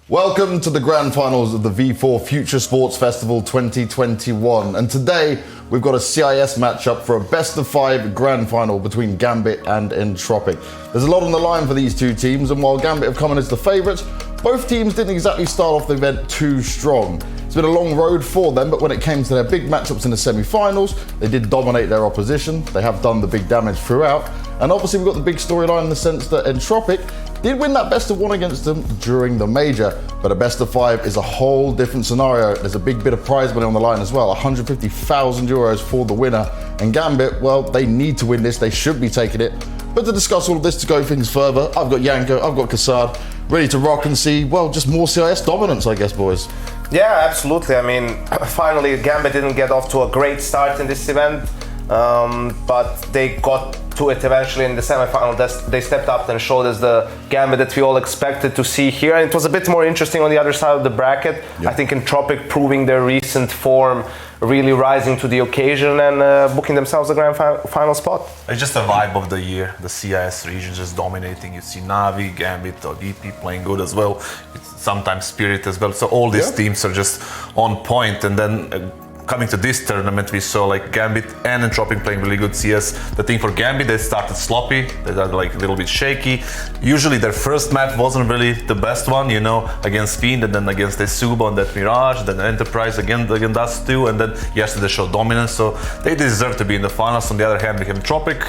Welcome to the grand finals of the V4 Future Sports Festival 2021. And today we've got a CIS matchup for a best of 5 grand final between Gambit and Entropiq. There's a lot on the line for these two teams, and while Gambit have come in as the favourites, both teams didn't exactly start off the event too strong. It's been a long road for them, but when it came to their big matchups in the semi-finals, they did dominate their opposition. They have done the big damage throughout. And obviously we've got the big storyline in the sense that Entropiq did win that best of 1 against them during the major, but a best of 5 is a whole different scenario. There's a big bit of prize money on the line as well, 150,000 euros for the winner. And Gambit, well, they need to win this, they should be taking it. But to discuss all of this, to go things further, I've got Janko, I've got Kassad, ready to rock and see, well, just more CIS dominance, I guess, boys. Yeah, absolutely. I mean, finally, Gambit didn't get off to a great start in this event, but they got to it eventually in the semi-final. They stepped up and showed us the Gambit that we all expected to see here. And it was a bit more interesting on the other side of the bracket. Yeah. I think Entropiq proving their recent form, really rising to the occasion and booking themselves a grand final spot. It's just a vibe of the year. The CIS region just dominating. You see Navi, Gambit, or DP playing good as well. It's sometimes Spirit as well. So all these teams are just on point. And then coming to this tournament, we saw like Gambit and Entropiq playing really good CS. The thing for Gambit, they started sloppy, they are like a little bit shaky. Usually their first map wasn't really the best one, you know, against Fiend and then against Esuba and that Mirage, then Enterprise against us too, and then yesterday they showed dominance, so they deserve to be in the finals. On the other hand, we have Entropiq,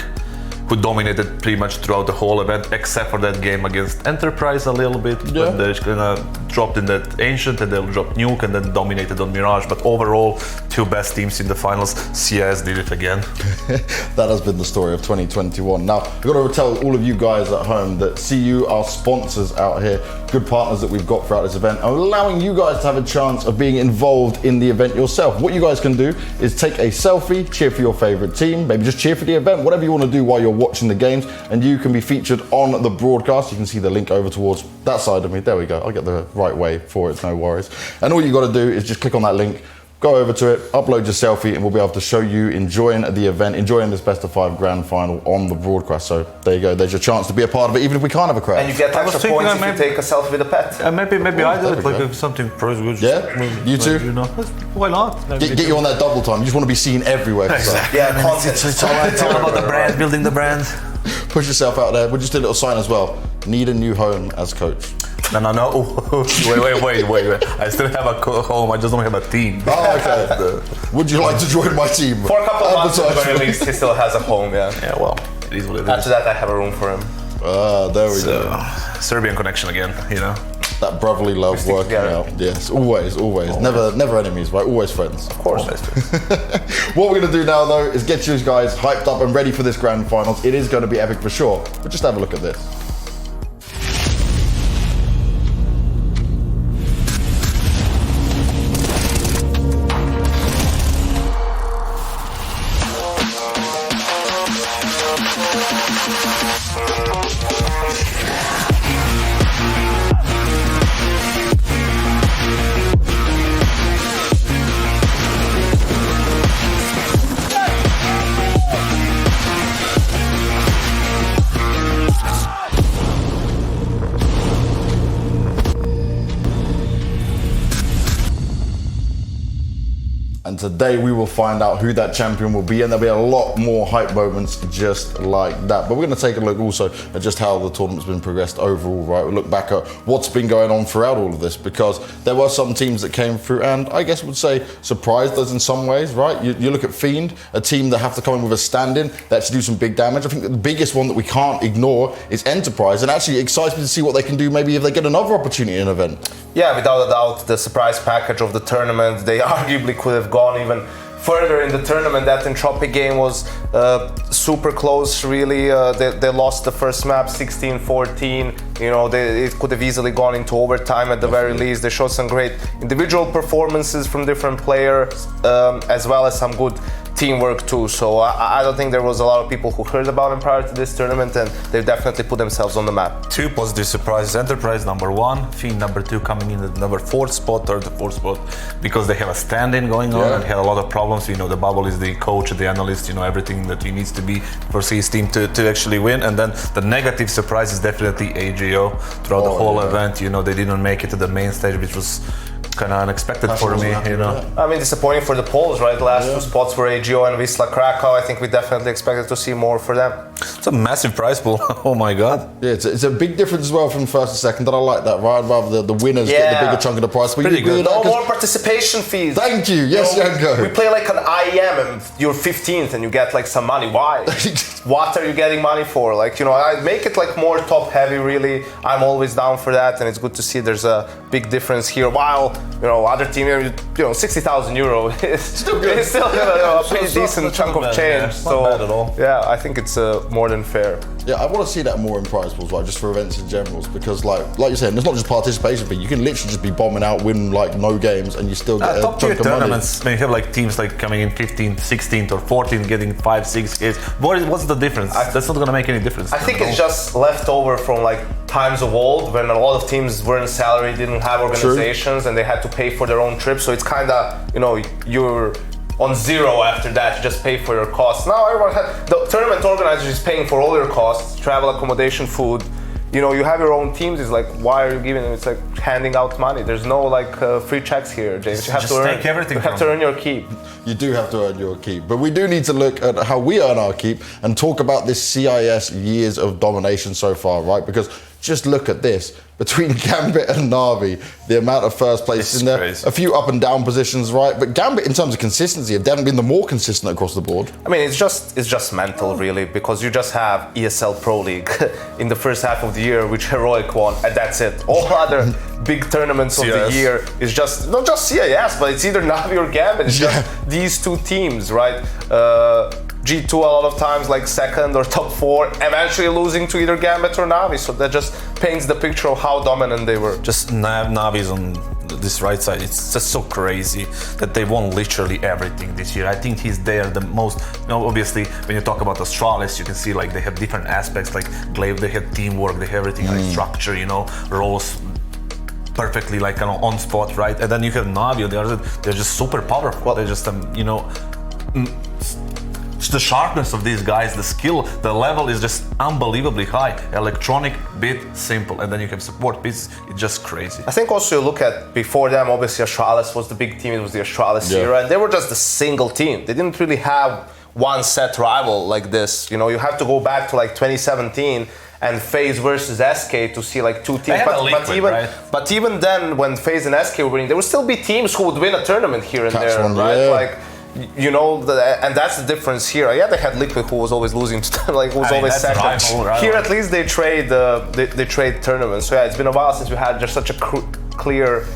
who dominated pretty much throughout the whole event, except for that game against Enterprise a little bit, when they kind of dropped in that Ancient and they'll drop Nuke and then dominated on Mirage. But overall, 2 best teams in the finals. CIS did it again. That has been the story of 2021. Now, I've got to tell all of you guys at home that CU are sponsors out here, good partners that we've got throughout this event, and allowing you guys to have a chance of being involved in the event yourself. What you guys can do is take a selfie, cheer for your favorite team, maybe just cheer for the event, whatever you want to do while you're watching the games, and you can be featured on the broadcast. You can see the link over towards that side of me. There we go. I'll get the right way for it, no worries. And all you got to do is just click on that link, go over to it, upload your selfie, and we'll be able to show you enjoying the event, enjoying this best of 5 grand final on the broadcast. So there you go. There's your chance to be a part of it, even if we can't have a crowd. And you get extra points if you take a selfie with a pet. Maybe I do it, like if something pros good. Yeah, you too. You know, why not? Get you on that double time. You just want to be seen everywhere. Exactly. Yeah, content. It's all about the brand, building the brand. Push yourself out there. We'll just do a little sign as well. Need a new home as coach. No. Wait. I still have a home. I just don't have a team. Oh, okay. Would you like to join my team? For a couple of months, at least he still has a home. Yeah. Yeah. Well, it is what it is. After that, I have a room for him. There we go. Serbian connection again. You know. That brotherly love working out. Yes, always. Never enemies, right? Always friends. Of course. What we're going to do now, though, is get you guys hyped up and ready for this grand finals. It is going to be epic for sure. But just have a look at this. And today we will find out who that champion will be, and there'll be a lot more hype moments just like that. But we're going to take a look also at just how the tournament's been progressed overall, right? We'll look back at what's been going on throughout all of this, because there were some teams that came through and I guess would say surprised us in some ways, right? You look at Fiend, a team that have to come in with a stand-in, that actually do some big damage. I think that the biggest one that we can't ignore is Enterprise, and actually excites me to see what they can do maybe if they get another opportunity in an event. Yeah, without a doubt, the surprise package of the tournament, they arguably could have gone even further in the tournament. That Entropiq game was super close, really. They lost the first map 16-14. You know, it could have easily gone into overtime at the very least. They showed some great individual performances from different players, as well as some good teamwork too. So I don't think there was a lot of people who heard about him prior to this tournament, and they've definitely put themselves on the map. Two positive surprises: Enterprise number 1, Fiend number 2 coming in at number 4th spot, 3rd to 4th spot, because they have a stand-in going on and had a lot of problems. You know, the Bubble is the coach, the analyst, you know, everything that he needs to be for his team to actually win. And then the negative surprise is definitely AGO throughout the whole event. You know, they didn't make it to the main stage, which was kind of unexpected for me, you know. I mean, disappointing for the Poles, right? The last 2 spots were AGO and Wisla Krakow. I think we definitely expected to see more for them. It's a massive prize pool. Oh my God. Yeah, it's a big difference as well from first to second. And I like that, right? Rather the winners get the bigger chunk of the prize. Pretty good. No more participation fees. Thank you. Yes, Janko. We play like an IEM and you're 15th and you get like some money. Why? What are you getting money for? Like, you know, I make it like more top heavy, really. I'm always down for that, and it's good to see there's a big difference here. While, you know, other team, you know, 60,000 euro is still good. It's still a pretty decent chunk of change. So, not bad at all. Yeah, I think it's more than fair. Yeah, I want to see that more in prize pools, right? Just for events in general, because like you said, it's not just participation fee. You can literally just be bombing out, win like no games, and you still get a top tier chunk of money. tournaments. When you have like teams like coming in 15th, 16th, or 14th, getting 5-6 Ks. What's the difference? That's not going to make any difference. I think it's just left over from like times of old when a lot of teams weren't salary, didn't have organizations, and they had to pay for their own trips. So it's kind of, you know, you're on zero after that. You just pay for your costs. Now everyone the tournament organizer is paying for all your costs, travel, accommodation, food. You know, you have your own teams. It's like, why are you giving them? It's like handing out money. There's no like free checks here, James. You have just to earn. take everything. You have to earn your keep. You do have to earn your keep, but we do need to look at how we earn our keep and talk about this CIS years of domination so far, right? Because just look at this. Between Gambit and Na'Vi, the amount of first place in there, crazy. A few up and down positions, right? But Gambit, in terms of consistency, have definitely been the more consistent across the board. I mean, it's just mental, really, because you just have ESL Pro League in the first half of the year, which Heroic won, and that's it. All other big tournaments of the year is just, not just CIS, but it's either Na'Vi or Gambit. It's just these two teams, right? G2 a lot of times like second or top 4, eventually losing to either Gambit or Na'Vi. So that just paints the picture of how dominant they were. Just Na'Vi's on this right side. It's just so crazy that they won literally everything this year. I think he's there the most. You know, obviously, when you talk about Astralis, you can see like they have different aspects. Like Glaive, they have teamwork, they have everything like structure. You know, roles perfectly like on spot, right? And then you have Na'Vi. They're just super powerful. They're just you know. The sharpness of these guys, the skill, the level is just unbelievably high. Electronic, bit, simple, and then you have support pieces. It's just crazy. I think also you look at before them, obviously Astralis was the big team. It was the Astralis era, and they were just a single team. They didn't really have one set rival like this. You know, you have to go back to like 2017 and FaZe versus SK to see like two teams. But even then, when FaZe and SK were winning, there would still be teams who would win a tournament here and there, right? Yeah. Like, you know, and that's the difference here. Yeah, they had Liquid, who was always losing to them, like who was always second. Rival. Here, at least they trade tournaments. So yeah, it's been a while since we had just such a clear,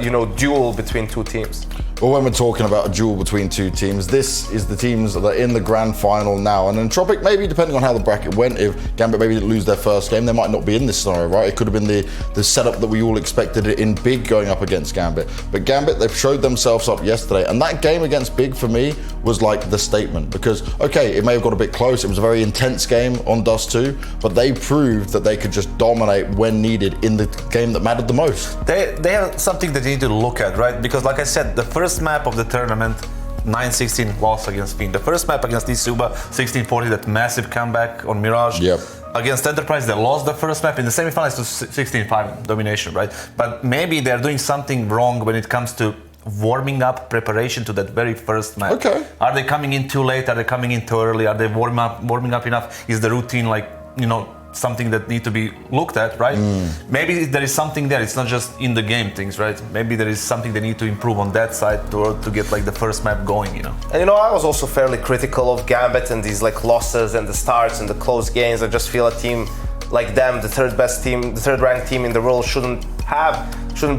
you know, duel between two teams. Well, when we're talking about a duel between two teams, this is the teams that are in the grand final now. And Entropiq, maybe depending on how the bracket went, if Gambit maybe didn't lose their first game, they might not be in this scenario, right? It could have been the setup that we all expected it in Big going up against Gambit. But Gambit, they've showed themselves up yesterday. And that game against Big, for me, was like the statement. Because, okay, it may have got a bit close. It was a very intense game on Dust 2. But they proved that they could just dominate when needed in the game that mattered the most. They have something that you need to look at, right? Because like I said, the first map of the tournament, 9-16 loss against Fiend. The first map against Isuba, 16-40, that massive comeback on Mirage. Yep. Against Enterprise, they lost the first map. In the semifinals, to 16-5 domination, right? But maybe they're doing something wrong when it comes to warming up, preparation to that very first map. Okay. Are they coming in too late? Are they coming in too early? Are they warming up enough? Is the routine like, you know, something that need to be looked at, right? Maybe there is something there. It's not just in the game things, right? Maybe there is something they need to improve on that side to get like the first map going, you know. And you know, I was also fairly critical of Gambit and these like losses and the starts and the close games. I just feel a team like them, the third best team, the third ranked team in the world, shouldn't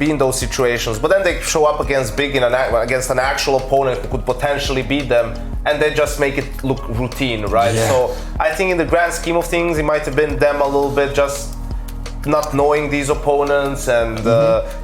be in those situations. But then they show up against Big against an actual opponent who could potentially beat them, and they just make it look routine, right? Yeah. So I think in the grand scheme of things, it might have been them a little bit just not knowing these opponents and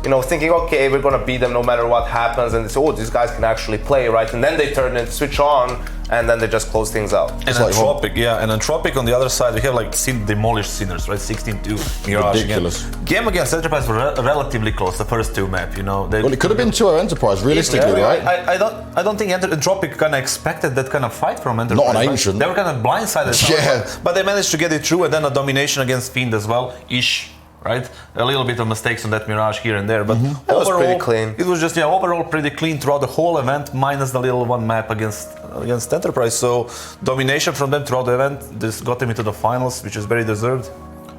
you know, thinking, okay, we're gonna beat them no matter what happens, and they say, oh, these guys can actually play, right? And then they turn and switch on, and then they just close things out. And Entropiq, and Entropiq on the other side, we have like demolished Sinners, right? 16-2 Mirage. Ridiculous. Game against Enterprise were relatively close, the first two map, you know. Well, it could have been 2-0 Enterprise, realistically, right? I don't think Entropiq kind of expected that kind of fight from Enterprise. Not on right? Ancient. They were kind of blindsided. Yeah. But they managed to get it through, and then a domination against Fiend as well, ish. Right, a little bit of mistakes on that Mirage here and there, but It was pretty clean. It was just overall pretty clean throughout the whole event, minus the little one map against Enterprise. So domination from them throughout the event. This got them into the finals, which is very deserved.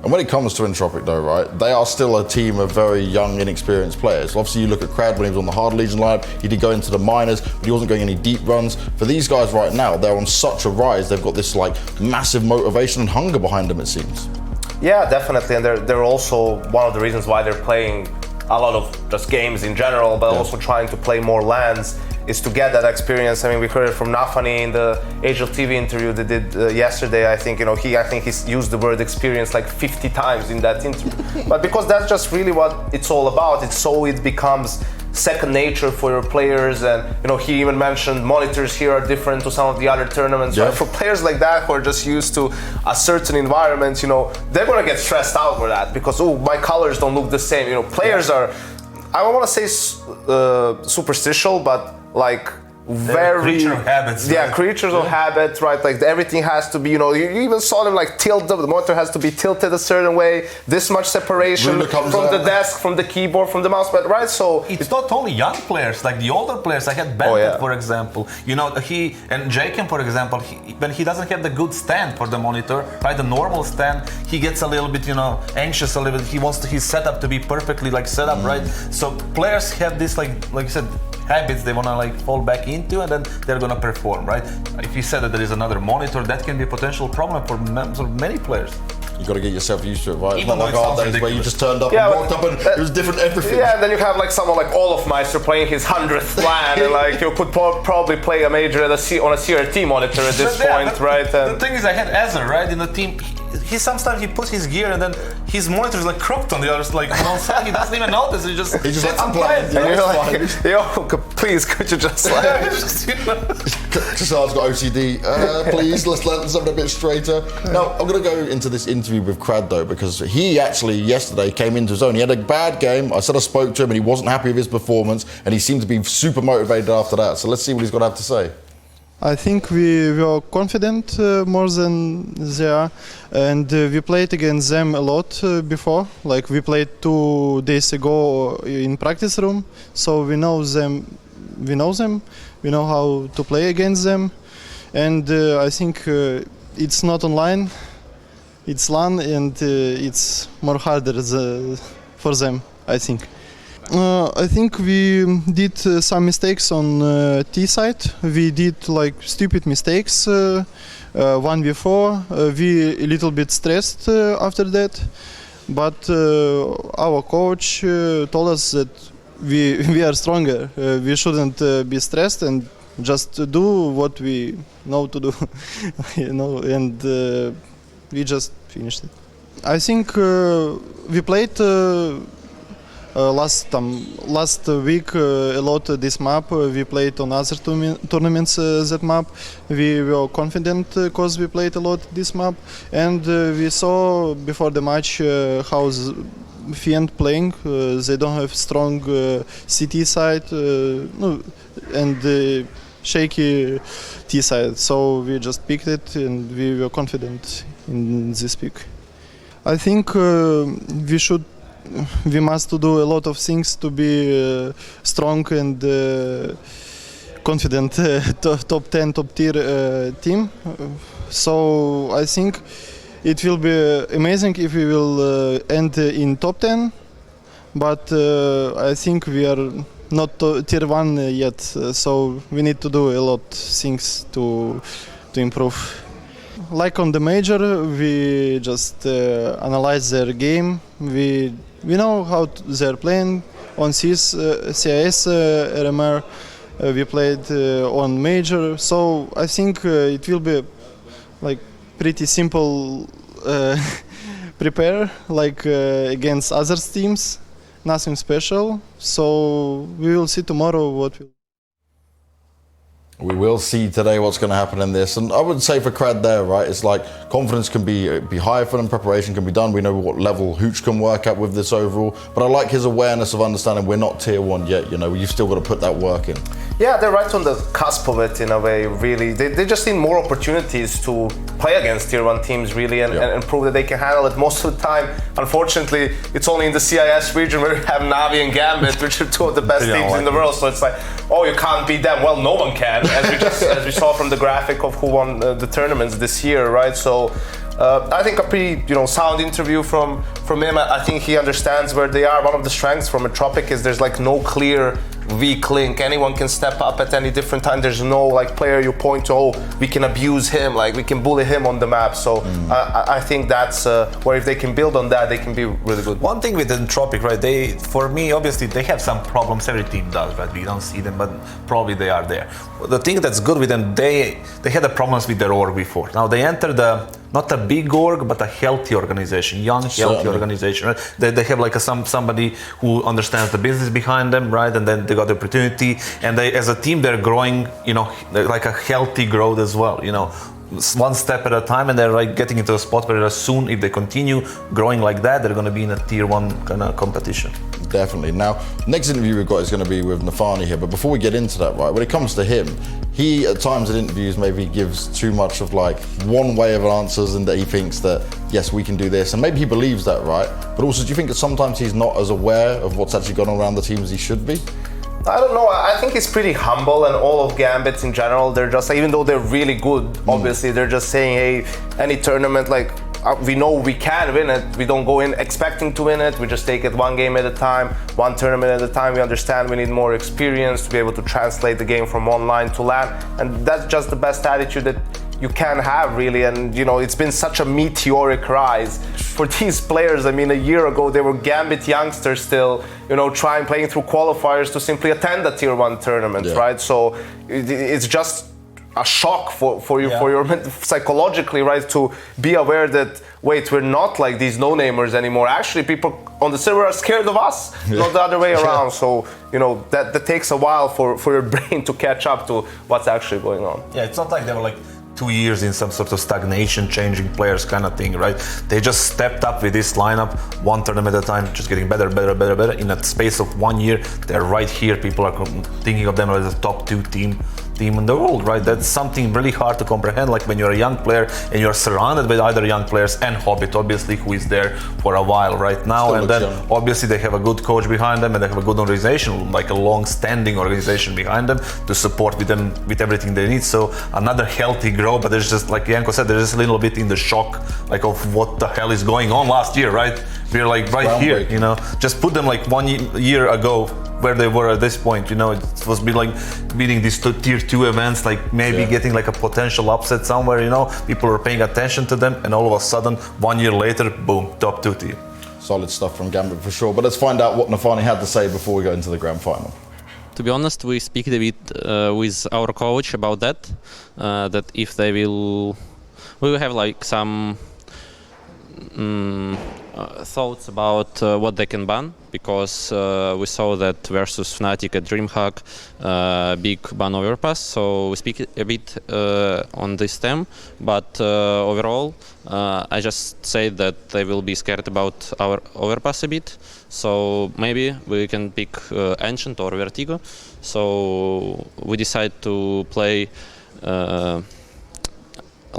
And when it comes to Entropiq though, right, they are still a team of very young, inexperienced players. Obviously you look at Crad when he was on the Hard Legion lineup, he did go into the minors, but he wasn't going any deep runs. For these guys right now, they're on such a rise, they've got this like massive motivation and hunger behind them, it seems. Yeah, definitely, and they're also one of the reasons why they're playing a lot of just games in general, but also trying to play more LANs, is to get that experience. I mean, we heard it from Nafani in the HLTV interview they did yesterday. I think, you know, he used the word experience like 50 times in that interview. But because that's just really what it's all about. It's so it becomes second nature for your players, and you know, he even mentioned monitors here are different to some of the other tournaments. Yeah. Right? For players like that who are just used to a certain environment, you know, they're gonna get stressed out for that because, oh, my colors don't look the same. You know, players are, I don't want to say superstitial, but like very creature of habits. Yeah, right? creatures of habit, right? Like everything has to be, you know, you even saw them like tilt the monitor has to be tilted a certain way, this much separation from the desk, from the keyboard, from the mouse pad, right? So it's not only young players, like the older players. I had Bandit, for example. You know, he and Jacob, for example, when he doesn't have the good stand for the monitor, right, the normal stand, he gets a little bit, you know, anxious a little bit. He wants his setup to be perfectly like set up, right? So players have this like you said, habits they want to like fall back into, and then they're going to perform, right? If you said that there is another monitor, that can be a potential problem for many players. You got to get yourself used to it, right? It's Even not like though it our sounds days where you ridiculous. just turned up Yeah, and walked up and it was different everything. yeah, and then you have like someone like Olofmeister playing his 100th LAN, and like you could probably play a major on a CRT monitor at this point, right? The thing is, I had Ezra, right, in the team. He sometimes he puts his gear and then his monitor is like crooked on the other like on side. He doesn't even notice. He just lets him I'm play. playing. And you're like, yo, please, could you just like... Kassar's got OCD. Please, let's let something a bit straighter. Now, I'm going to go into this interview with Crad though, because he actually yesterday came into his own. He had a bad game. I said I spoke to him and he wasn't happy with his performance, and he seemed to be super motivated after that. So let's see what he's got to have to say. I think we were confident more than they are, and we played against them a lot before. Like we played 2 days ago in practice room, so we know them. We know how to play against them, and I think it's not online, it's LAN, and it's more harder for them, I think. I think we did some mistakes on T side. We did like stupid mistakes 1v4. We a little bit stressed after that, but our coach told us that we are stronger. We shouldn't be stressed and just do what we know to do, you know. And we just finished it. I think we played. Last week a lot this map. We played on other tournaments that map. We were confident because we played a lot this map, and we saw before the match how Fiend playing. They don't have strong CT side and shaky T side, so we just picked it and we were confident in this pick. I think we must do a lot of things to be strong and confident top 10, top tier team. So I think it will be amazing if we will end in top 10, but I think we are not tier 1 yet, so we need to do a lot of things to improve. Like on the major, we just analyze their game. We know how they're playing. On CIS RMR, we played on major, so I think it will be like pretty simple prepare like against other teams. Nothing special. So we will see tomorrow what will. We will see today what's going to happen in this, and I would say for Crad there, right, it's like confidence can be high for them, preparation can be done. We know what level Hooch can work at with this overall, but I like his awareness of understanding we're not tier 1 yet. You know, you've still got to put that work in. Yeah, they're right on the cusp of it in a way, really. They just need more opportunities to play against tier 1 teams, really, and prove that they can handle it. Most of the time, unfortunately, it's only in the CIS region where you have Navi and Gambit, which are two of the best teams in the world. So it's like, oh, you can't beat them. Well, no one can, as we saw from the graphic of who won the tournaments this year, right? So I think a pretty sound interview from him. I think he understands where they are. One of the strengths from Entropiq is there's like no clear weak link. Anyone can step up at any different time. There's no like player you point to, oh, we can abuse him, like we can bully him on the map. So I think that's where if they can build on that, they can be really good. One thing with Entropiq, right? For me, obviously, they have some problems. Every team does, right? We don't see them, but probably they are there. The thing that's good with them, they had the problems with their org before. Now they entered not a big org, but a healthy organization, young, healthy organization. Right? They have like somebody who understands the business behind them, right? And then they got the opportunity, and they, as a team, they're growing, like a healthy growth as well, one step at a time, and they're like getting into a spot where soon, if they continue growing like that, they're going to be in a tier 1 kind of competition. Definitely. Now, next interview we've got is going to be with Nafani here, but before we get into that, right, when it comes to him, he at times in interviews maybe gives too much of like one way of answers, and that he thinks that yes, we can do this, and maybe he believes that, right? But also, do you think that sometimes he's not as aware of what's actually going on around the team as he should be? I don't know. I think he's pretty humble, and all of Gambits in general, they're just, even though they're really good, obviously, they're just saying, hey, any tournament, like, we know we can win it. We don't go in expecting to win it. We just take it one game at a time, one tournament at a time. We understand we need more experience to be able to translate the game from online to LAN, and that's just the best attitude that you can have, really. And it's been such a meteoric rise for these players. I mean, a year ago they were Gambit youngsters still, playing through qualifiers to simply attend a tier 1 tournament, right? So it's just a shock for you, for your psychologically, right, to be aware that wait, we're not like these no-namers anymore. Actually, people on the server are scared of us, not the other way around. So that takes a while for your brain to catch up to what's actually going on. Yeah, it's not like they were like 2 years in some sort of stagnation, changing players kind of thing, right? They just stepped up with this lineup, one tournament at a time, just getting better. In a space of 1 year, they're right here. People are thinking of them as a top 2 team in the world, right? That's something really hard to comprehend. Like when you're a young player and you're surrounded with other young players, and Hobbit, obviously, who is there for a while right now. Still, and then obviously they have a good coach behind them, and they have a good organization, like a long-standing organization behind them to support them with everything they need. So another healthy growth, but there's just, like Janko said, there's just a little bit in the shock, like of what the hell is going on last year, right? We're like right here, just put them like 1 year ago where they were at this point, it was be like beating these tier 2 events, like maybe getting like a potential upset somewhere, people are paying attention to them, and all of a sudden 1 year later, boom, top 2 team. Solid stuff from Gambit for sure, but let's find out what Nafani had to say before we go into the grand final. To be honest, we speak a bit with our coach about that, that if they will, we will have like some thoughts about what they can ban, because we saw that versus Fnatic at DreamHack, big ban overpass, so we speak a bit on this theme, but overall I just say that they will be scared about our overpass a bit, so maybe we can pick Ancient or Vertigo. So we decide to play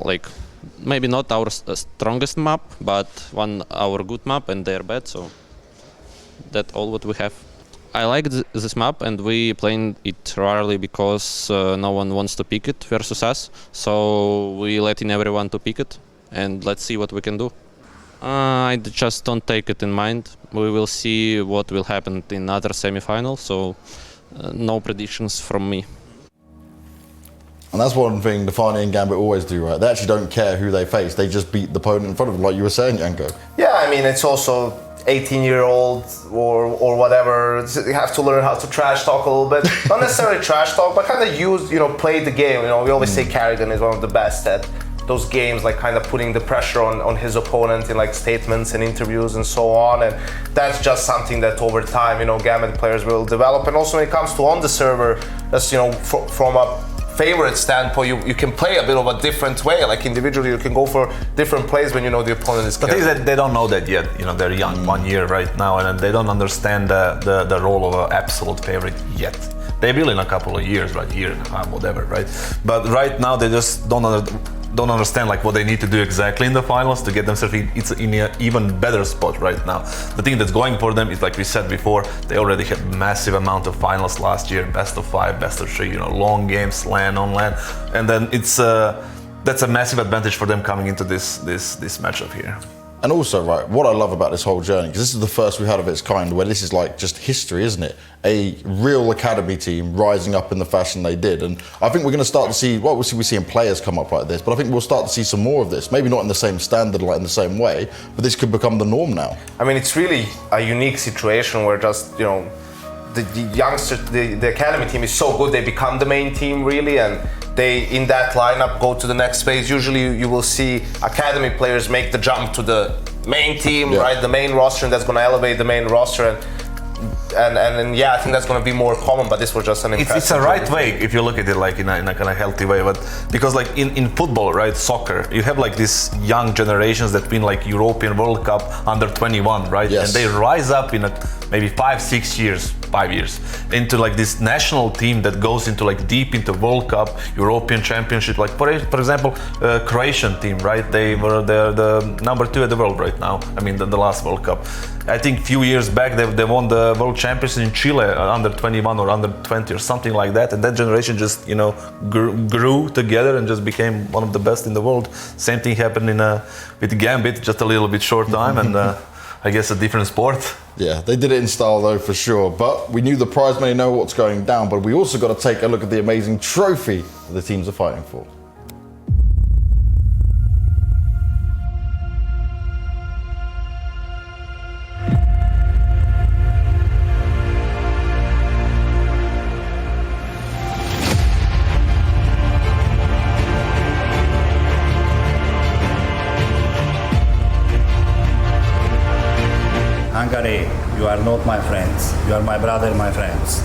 like maybe not our strongest map, but our good map, and they're bad, so that's all what we have. I like this map, and we playing it rarely because no one wants to pick it versus us, so we letting everyone to pick it, and let's see what we can do. I just don't take it in mind. We will see what will happen in other semi-finals, so no predictions from me. And that's one thing Nafani and Gambit always do, right? They actually don't care who they face. They just beat the opponent in front of them, like you were saying, Janko. Yeah, I mean, it's also 18-year-old or whatever. You have to learn how to trash talk a little bit. Not necessarily trash talk, but kind of use, play the game. We always say Carrigan is one of the best at those games, like kind of putting the pressure on his opponent in like statements and interviews and so on. And that's just something that over time, you know, Gambit players will develop. And also when it comes to on the server, that's, you know, from a favorite standpoint, you can play a bit of a different way. Like individually, you can go for different plays when you know the opponent is. The thing is that they don't know that yet. You know, they're young, 1 year right now, and they don't understand the role of an absolute favorite yet. They will in a couple of years, right? Year and a half, whatever, right? But right now they just don't understand like what they need to do exactly in the finals to get themselves in an even better spot right now. The thing that's going for them is, like we said before, they already had massive amount of finals last year, best of 5, best of 3, you know, long games, LAN on LAN, and then that's a massive advantage for them coming into this matchup here. And also, right, what I love about this whole journey, because this is the first we've had of its kind, where this is like just history, isn't it? A real academy team rising up in the fashion they did. And I think we're going to start to see, well, we're seeing players come up like this, but I think we'll start to see some more of this. Maybe not in the same standard, like in the same way, but this could become the norm now. I mean, it's really a unique situation where just, you know, the youngsters, the academy team is so good, they become the main team really, and they, in that lineup, go to the next phase. Usually you will see academy players make the jump to the main team, yeah, right? The main roster, and that's going to elevate the main roster. And yeah, I think that's going to be more common, but this was just an impressive. It's a right way if you look at it like in a kind of healthy way, but because like in football, right, soccer, you have like these young generations that win like European World Cup under 21, right? Yes. And they rise up in maybe 5 years into like this national team that goes into like deep into World Cup, European Championship. Like for example, Croatian team, right? They were the number 2 at the world right now. I mean, the last World Cup. I think a few years back they won the World Championship in Chile under 21 or under 20 or something like that, and that generation just, you know, grew together and just became one of the best in the world. Same thing happened with Gambit, just a little bit short time, and I guess a different sport. Yeah, they did it in style though, for sure. But we knew the prize money, know what's going down, but we also got to take a look at the amazing trophy the teams are fighting for. Hungary, you are not my friends. You are my brother, my friends.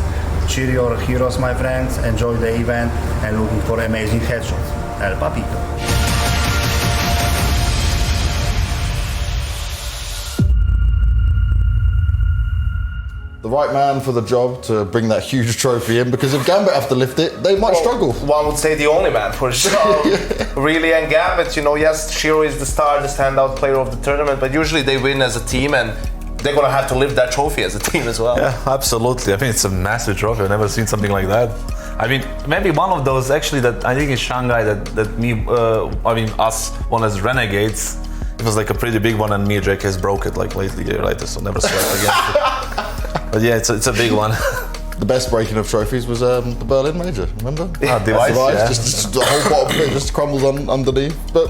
Cheer your heroes, my friends. Enjoy the event and looking for amazing headshots. El Papito. The right man for the job to bring that huge trophy in, because if Gambit have to lift it, they might struggle. One would say the only man for sure. Really, and Gambit, you know, yes, Shiro is the star, the standout player of the tournament, but usually they win as a team, and they're gonna have to lift that trophy as a team as well. Yeah, absolutely. I think it's a massive trophy. I've never seen something like that. I mean, maybe one of those actually that I think in Shanghai us won as Renegades. It was like a pretty big one, and me and Jake has broke it like lately, right? So never sweat again. But yeah, it's a big one. The best breaking of trophies was the Berlin Major, remember? Device, yeah. Just the whole bottom bit just crumbles underneath. But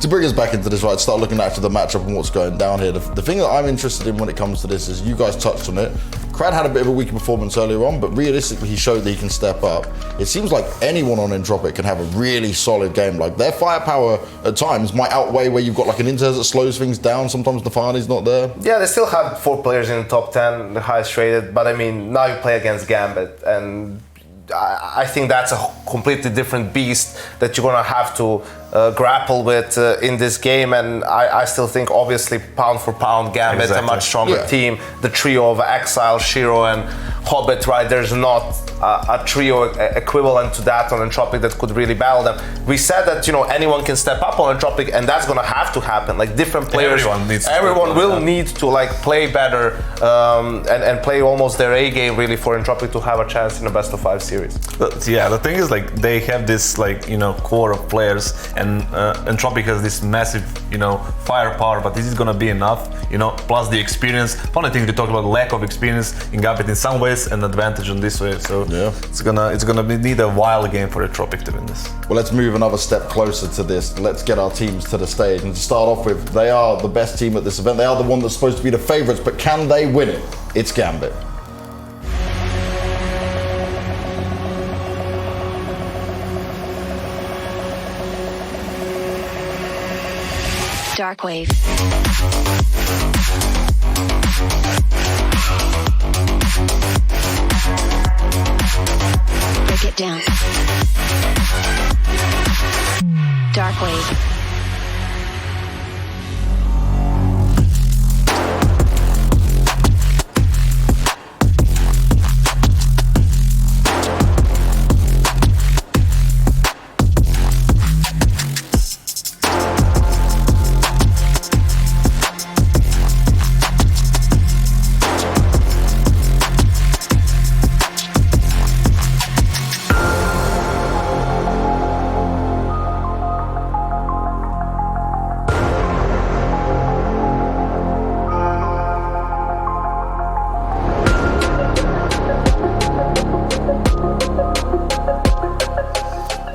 to bring us back into this, right, start looking after the matchup and what's going down here. The thing that I'm interested in when it comes to this is, you guys touched on it. Crad had a bit of a weaker performance earlier on, but realistically he showed that he can step up. It seems like anyone on Entropiq can have a really solid game. Like their firepower at times might outweigh where you've got like an Inters that slows things down. Sometimes Nafani's not there. Yeah, they still have 4 players in the top 10, the highest rated, but I mean, now you play against Gambit, and I think that's a completely different beast that you're gonna have to grapple with in this game. And I still think, obviously, pound for pound, Gambit, Exactly. a much stronger team. The trio of Exile, Shiro, and Hobbit, right? There's not a trio equivalent to that on Entropiq that could really battle them. We said that, you know, anyone can step up on Entropiq, and that's gonna have to happen. Like different players, everyone will need to like play better and play almost their A game really for Entropiq to have a chance in a best of 5 series. Yeah, the thing is, like, they have this, like, you know, core of players, and Entropiq has this massive, you know, firepower, but is it gonna be enough? You know, plus the experience. Funny thing, we talk about lack of experience in Gambit in some ways and advantage in this way. So yeah, it's gonna need a wild game for Entropiq to win this. Well, let's move another step closer to this. Let's get our teams to the stage. And to start off with, they are the best team at this event. They are the one that's supposed to be the favourites, but can they win it? It's Gambit. Dark wave. Break it down. Dark wave.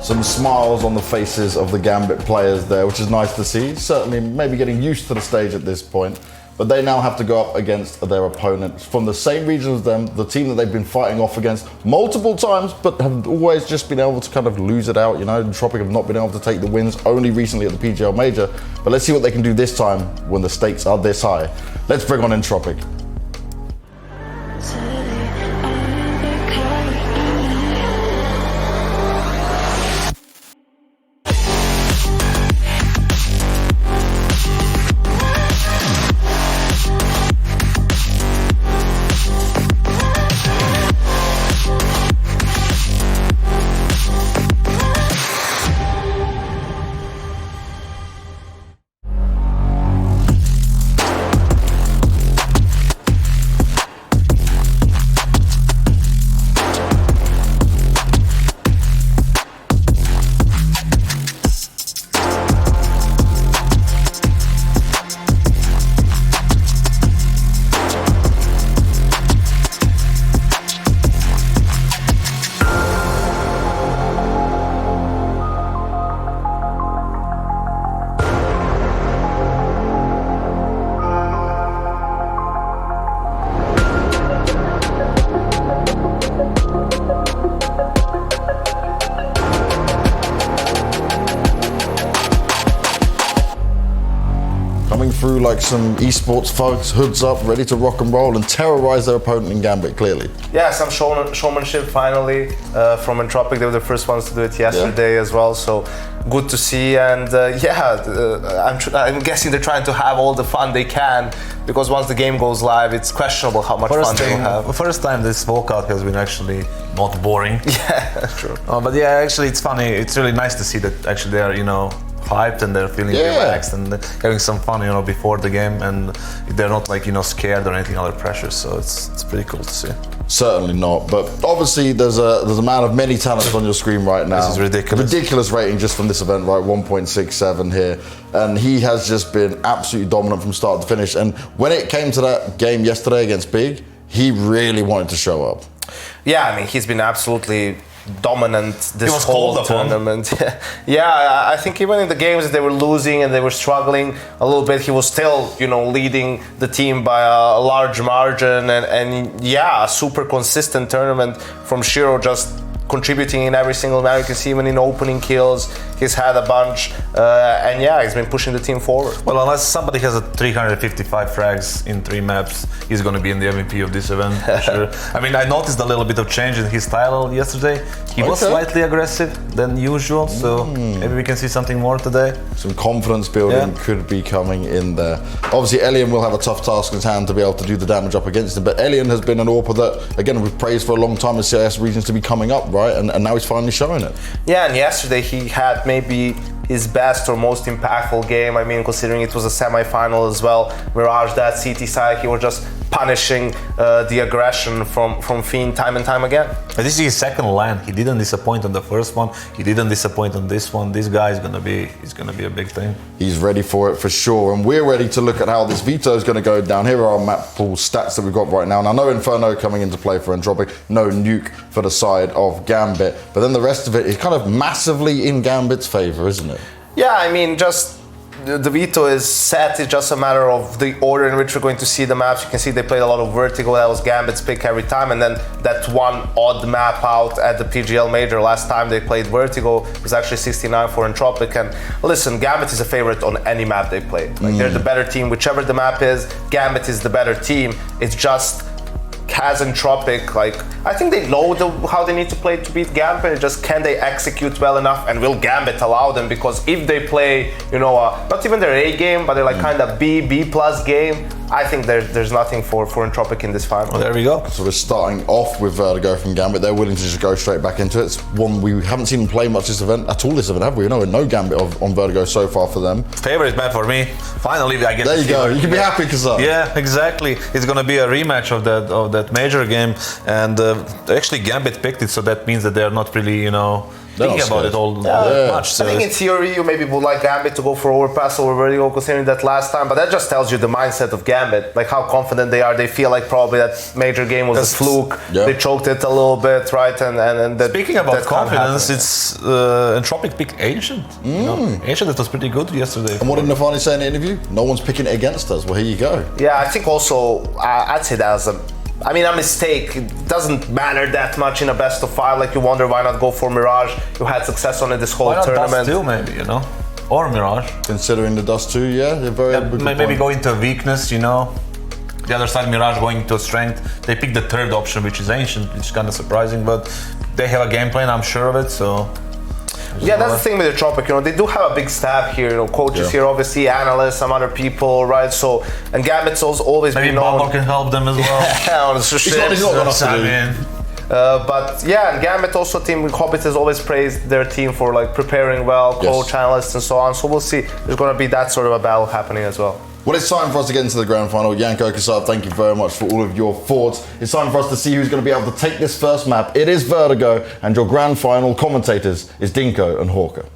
Some smiles on the faces of the Gambit players there, which is nice to see. Certainly maybe getting used to the stage at this point. But they now have to go up against their opponents from the same region as them, the team that they've been fighting off against multiple times, but have always just been able to kind of lose it out. You know, Entropiq have not been able to take the wins, only recently at the PGL Major. But let's see what they can do this time when the stakes are this high. Let's bring on Entropiq. Through like some esports folks, hoods up, ready to rock and roll and terrorize their opponent in Gambit, clearly. Yeah, some showmanship finally from Entropiq. They were the first ones to do it yesterday as well, so good to see. And I'm guessing they're trying to have all the fun they can, because once the game goes live, it's questionable how much fun they'll have. First time this walkout has been actually not boring. Yeah, true. But yeah, actually it's funny. It's really nice to see that actually they are, hyped and they're feeling relaxed and having some fun, before the game, and they're not like, scared or anything under pressure. So it's pretty cool to see. Certainly not, but obviously there's a man of many talents on your screen right now. This is ridiculous. Ridiculous rating just from this event, right? 1.67 here, and he has just been absolutely dominant from start to finish. And when it came to that game yesterday against Big, he really wanted to show up. Yeah, I mean, he's been absolutely dominant this whole tournament. Yeah, I think even in the games that they were losing and they were struggling a little bit, he was still, leading the team by a large margin, and yeah, a super consistent tournament from Shiro, just contributing in every single match. You can see even in opening kills, he's had a bunch, and yeah, he's been pushing the team forward. Well, unless somebody has a 355 frags in 3 maps, he's going to be in the MVP of this event, for sure. I mean, I noticed a little bit of change in his style yesterday. He was slightly aggressive than usual, so maybe we can see something more today. Some confidence building could be coming in there. Obviously, Elian will have a tough task in his hand to be able to do the damage up against him, but Elian has been an AWPer that, again, we've praised for a long time in CIS regions to be coming up, right? And now he's finally showing it. Yeah, and yesterday he had maybe his best or most impactful game. I mean, considering it was a semi-final as well. Mirage, that CT side, he was just punishing the aggression from Fiend time and time again. This is his second LAN. He didn't disappoint on the first one. He didn't disappoint on this one. This guy is gonna be a big thing. He's ready for it for sure, and we're ready to look at how this veto is going to go down. Here are our map pool stats that we've got right now. Now, no Inferno coming into play for Entropiq, no nuke for the side of Gambit, but then the rest of it is kind of massively in Gambit's favor, isn't it? Yeah, I mean, just the veto is set. It's just a matter of the order in which we're going to see the maps. You can see they played a lot of Vertigo. That was Gambit's pick every time. And then that one odd map out at the PGL Major last time they played Vertigo was actually 69 for Entropiq. And listen, Gambit is a favorite on any map they play. Like they're the better team. Whichever the map is, Gambit is the better team. It's just has Entropiq, like, I think they know how they need to play to beat Gambit. Just can they execute well enough, and will Gambit allow them? Because if they play, you know, not even their A game, but they're like kind of B plus game, I think there's nothing for Entropiq in this final. Well, there we go. So we're starting off with Vertigo from Gambit. They're willing to just go straight back into it. It's one we haven't seen them play much this event, have we? No Gambit on Vertigo so far for them. Favorite map for me. Finally, I get. There you go. You can be happy, Kazar. Yeah, exactly. It's gonna be a rematch of that major game, and actually Gambit picked it, so that means that they're not really, thinking about it all much. So I think in theory you maybe would like Gambit to go for overpass over Vertigo, considering that last time, but that just tells you the mindset of Gambit, like how confident they are. They feel like probably that major game was a fluke. Yeah. They choked it a little bit, right? And that, speaking about that confidence, it's Entropiq picked Ancient. Ancient, that was pretty good yesterday. And what did Navani say in the interview? No one's picking it against us. Well, here you go. Yeah, I think also I'd say that as a mistake. It doesn't matter that much in a best of 5. Like, you wonder why not go for Mirage. You had success on it this whole Why not tournament. Dust 2 maybe, or Mirage. Considering the Dust 2, yeah, they're very. Maybe go into weakness, The other side, Mirage going into strength. They picked the third option, which is Ancient, which is kind of surprising, but they have a game plan, I'm sure of it, so. Yeah, that's the thing with Entropiq, they do have a big staff here, coaches here, obviously, analysts, some other people, right? So, and Gambit's always maybe been known. Bubble can help them as well. He's not got enough to do. But yeah, and Gambit also team, Hobbit has always praised their team for like preparing well, coach, analysts, and so on. So we'll see. There's going to be that sort of a battle happening as well. Well, it's time for us to get into the grand final. Janko, Kasab, thank you very much for all of your thoughts. It's time for us to see who's going to be able to take this first map. It is Vertigo, and your grand final commentators is Dinko and Hawker.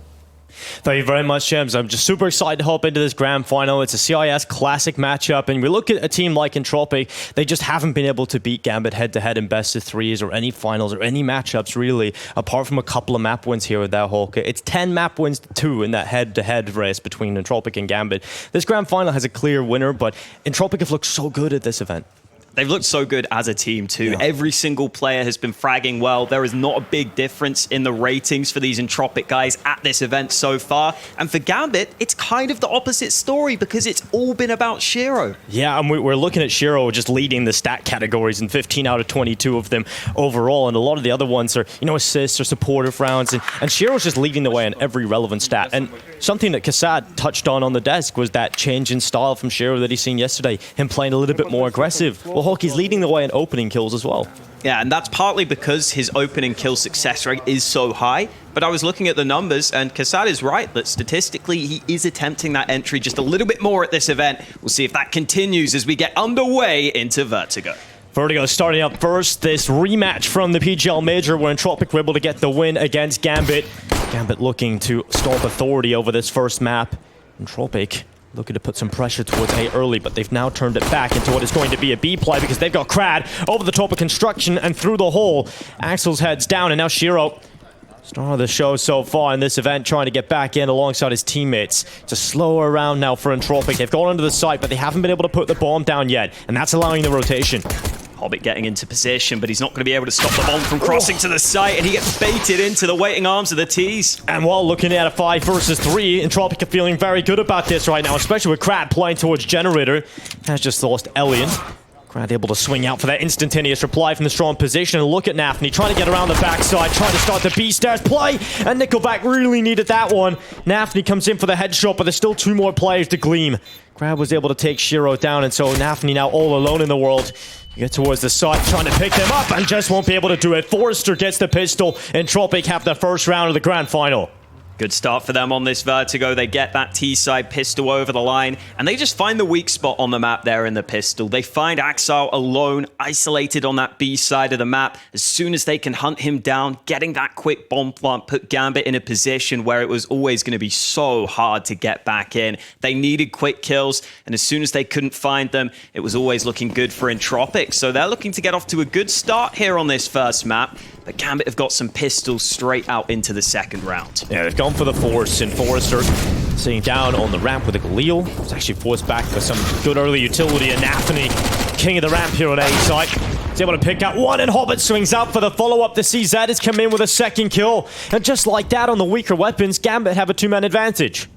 Thank you very much, James. I'm just super excited to hop into this grand final. It's a CIS classic matchup, and we look at a team like Entropiq. They just haven't been able to beat Gambit head-to-head in best of 3s or any finals or any matchups, really, apart from a couple of map wins here with that Hawker. It's 10 map wins to 2 in that head-to-head race between Entropiq and Gambit. This grand final has a clear winner, but Entropiq have looked so good at this event. They've looked so good as a team too. Yeah. Every single player has been fragging well. There is not a big difference in the ratings for these Entropiq guys at this event so far. And for Gambit, it's kind of the opposite story because it's all been about Shiro. Yeah, and we're looking at Shiro just leading the stat categories in 15 out of 22 of them overall. And a lot of the other ones are, assists or supportive rounds. And Shiro's just leading the way on every relevant stat. And something that Kassad touched on the desk was that change in style from Shiro that he's seen yesterday. Him playing a little bit more aggressive. Well, Hawkey's leading the way in opening kills as well. Yeah, and that's partly because his opening kill success rate is so high. But I was looking at the numbers, and Kassad is right that statistically he is attempting that entry just a little bit more at this event. We'll see if that continues as we get underway into Vertigo. Vertigo starting up first. This rematch from the PGL Major where Entropiq were able to get the win against Gambit. Gambit looking to stomp authority over this first map. Entropiq looking to put some pressure towards A early, but they've now turned it back into what is going to be a B play because they've got Krad over the top of construction and through the hole. Axel's heads down, and now Shiro, star of the show so far in this event, trying to get back in alongside his teammates. It's a slower round now for Entropiq. They've gone under the site, but they haven't been able to put the bomb down yet, and that's allowing the rotation. Hobbit getting into position, but he's not going to be able to stop the bomb from crossing to the site, and he gets baited into the waiting arms of the T's. And while looking at a 5 versus 3, Entropiq are feeling very good about this right now, especially with Krad playing towards Generator. Has just lost Elian. Krad able to swing out for that instantaneous reply from the strong position, and look at Nafny trying to get around the backside, trying to start the B-stairs play, and Nickelback really needed that one. Nafny comes in for the headshot, but there's still 2 more players to gleam. Krad was able to take Shiro down, and so Nafny now all alone in the world. Get towards the side, trying to pick them up, and just won't be able to do it. Forrester gets the pistol. Entropiq have the first round of the grand final. Good start for them on this Vertigo. They get that T-side pistol over the line, and they just find the weak spot on the map there in the pistol. They find Axel alone, isolated on that B side of the map. As soon as they can hunt him down, getting that quick bomb plant put Gambit in a position where it was always going to be so hard to get back in. They needed quick kills, and as soon as they couldn't find them, it was always looking good for Entropiq. So they're looking to get off to a good start here on this first map. but Gambit have got some pistols straight out into the second round. Yeah, they've gone for the Force, and Forrester sitting down on the ramp with a Galil. It's actually forced back with some good early utility, and Anthony, king of the ramp here on A site. He's able to pick out one, and Hobbit swings out for the follow-up. The CZ has come in with a second kill, and just like that on the weaker weapons, Gambit have a two-man advantage.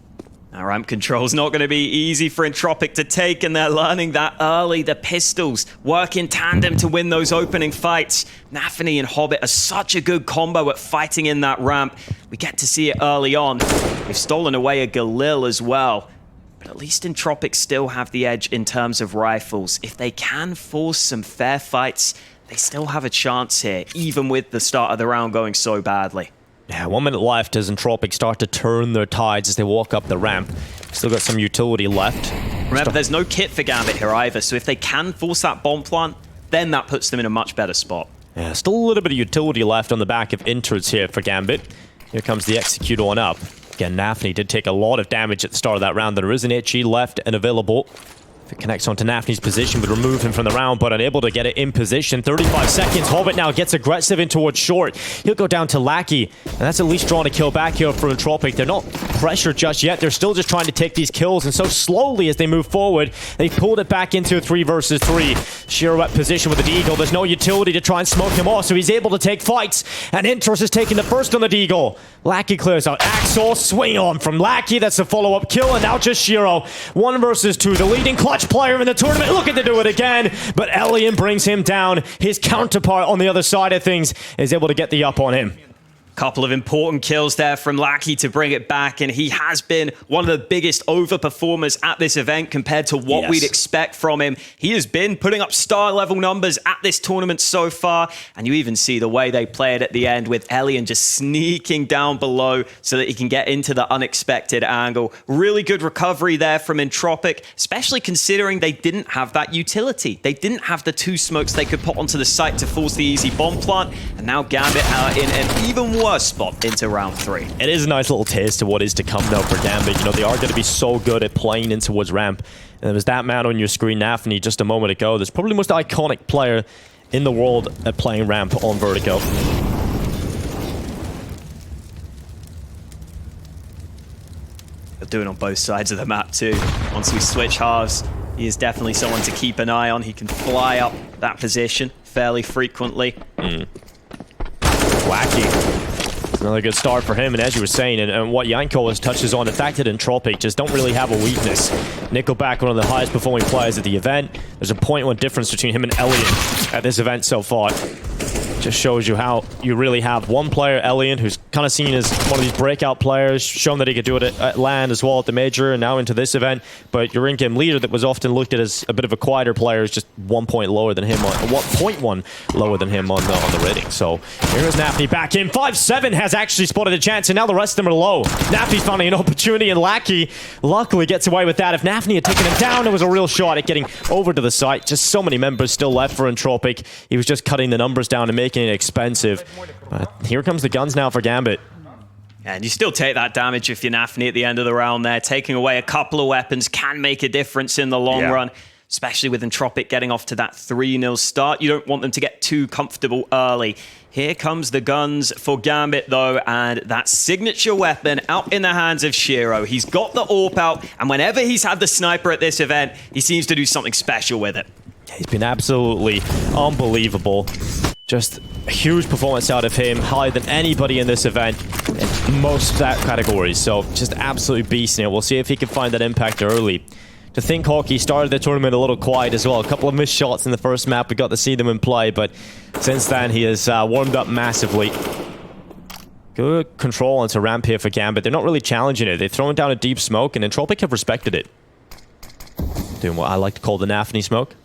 Now, ramp control's not going to be easy for Entropiq to take, and they're learning that early. The pistols work in tandem to win those opening fights. Nafany and Hobbit are such a good combo at fighting in that ramp. We get to see it early on. They've stolen away a Galil as well. But at least Entropiq still have the edge in terms of rifles. If they can force some fair fights, they still have a chance here, even with the start of the round going so badly. Yeah, 1 minute left as Entropiq start to turn their tides as they walk up the ramp. Still got some utility left. Remember, there's no kit for Gambit here either, so if they can force that bomb plant, then that puts them in a much better spot. Yeah, still a little bit of utility left on the back of Inters here for Gambit. Here comes the execute on up. Again, Nafany did take a lot of damage at the start of that round. There is an HE left and available. If it connects onto Nafany's position, would remove him from the round, but unable to get it in position. 35 seconds. Hobbit now gets aggressive in towards short. He'll go down to Lackey, and that's at least drawing a kill back here for Entropiq. They're not pressured just yet. They're still just trying to take these kills, and so slowly as they move forward, they've pulled it back into a 3 versus 3. Shiro at position with the Deagle. There's no utility to try and smoke him off, so he's able to take fights, and Inters is taking the first on the Deagle. Lackey clears out. Axel, swing on from Lackey. That's a follow-up kill, and now just Shiro. 1 versus 2. The leading clutch player in the tournament looking to do it again, but Elian brings him down. His counterpart on the other side of things is able to get the up on him. Couple of important kills there from Lackey to bring it back, and he has been one of the biggest overperformers at this event compared to what we'd expect from him. He has been putting up star level numbers at this tournament so far, and you even see the way they play it at the end with Elian just sneaking down below so that he can get into the unexpected angle. Really good recovery there from Entropiq, especially considering they didn't have that utility. They didn't have the 2 smokes they could put onto the site to force the easy bomb plant, and now Gambit are in an even worse spot into round 3. It is a nice little taste of what is to come now for Gambit. You know, they are going to be so good at playing in towards ramp. And there was that man on your screen, Nafany, just a moment ago. That's probably the most iconic player in the world at playing ramp on Vertigo. They're doing on both sides of the map too. Once we switch halves, he is definitely someone to keep an eye on. He can fly up that position fairly frequently. Wacky. Another good start for him, and as you were saying, and what Yanko has touches on, the fact that Entropiq just don't really have a weakness. Nickelback, one of the highest performing players at the event. There's a 0.1 difference between him and Elian at this event so far. Just shows you how you really have one player, Elian, who's kind of seen as one of these breakout players, shown that he could do it at LAN as well at the major, and now into this event. But your in-game leader that was often looked at as a bit of a quieter player is just 1 point lower than him, 1.1 lower than him on the rating. So here's Nafany back in. 5-7 has actually spotted a chance, and now the rest of them are low. Nafany's finding an opportunity, and Lackey luckily gets away with that. If Nafany had taken him down, it was a real shot at getting over to the site. Just so many members still left for Entropiq. He was just cutting the numbers down and making it expensive. But here comes the guns now for Gambit. And you still take that damage if you're Nafany at the end of the round there. Taking away a couple of weapons can make a difference in the long run, especially with Entropiq getting off to that 3-0 start. You don't want them to get too comfortable early. Here comes the guns for Gambit, though, and that signature weapon out in the hands of Shiro. He's got the AWP out, and whenever he's had the sniper at this event, he seems to do something special with it. He's been absolutely unbelievable. Just a huge performance out of him, higher than anybody in this event in most stat categories. So just absolutely beasting it. We'll see if he can find that impact early. To think Hockey started the tournament a little quiet as well. A couple of missed shots in the first map. We got to see them in play, but since then he has warmed up massively. Good control onto ramp here for Gambit. They're not really challenging it. They've thrown down a deep smoke, and Entropiq have respected it. Doing what I like to call the Nafany smoke.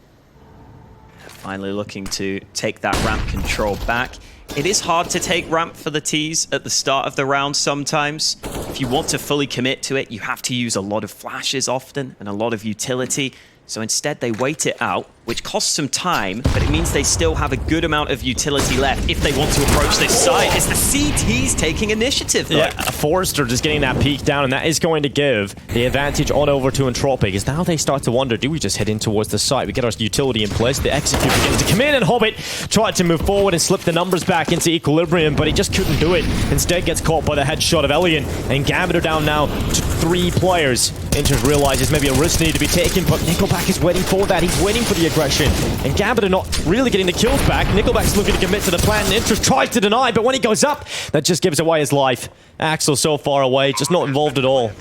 Finally looking to take that ramp control back. It is hard to take ramp for the T's at the start of the round sometimes. If you want to fully commit to it, you have to use a lot of flashes often and a lot of utility. So instead they wait it out. which costs some time, but it means they still have a good amount of utility left if they want to approach this site. It's the CTs taking initiative, though. Yeah, Forrester just getting that peek down, and that is going to give the advantage on over to Entropiq, as now they start to wonder, do we just head in towards the site? We get our utility in place, the execute begins to come in, and Hobbit tried to move forward and slip the numbers back into equilibrium, but he just couldn't do it. Instead gets caught by the headshot of Elian, and Gambit are down now to 3 players. Inters realizes maybe a risk needed to be taken, but Nickelback is waiting for that. He's waiting for the aggression, and Gambit are not really getting the kills back. Nickelback's looking to commit to the plan, and Inters tries to deny, but when he goes up, that just gives away his life. Axel so far away, just not involved at all.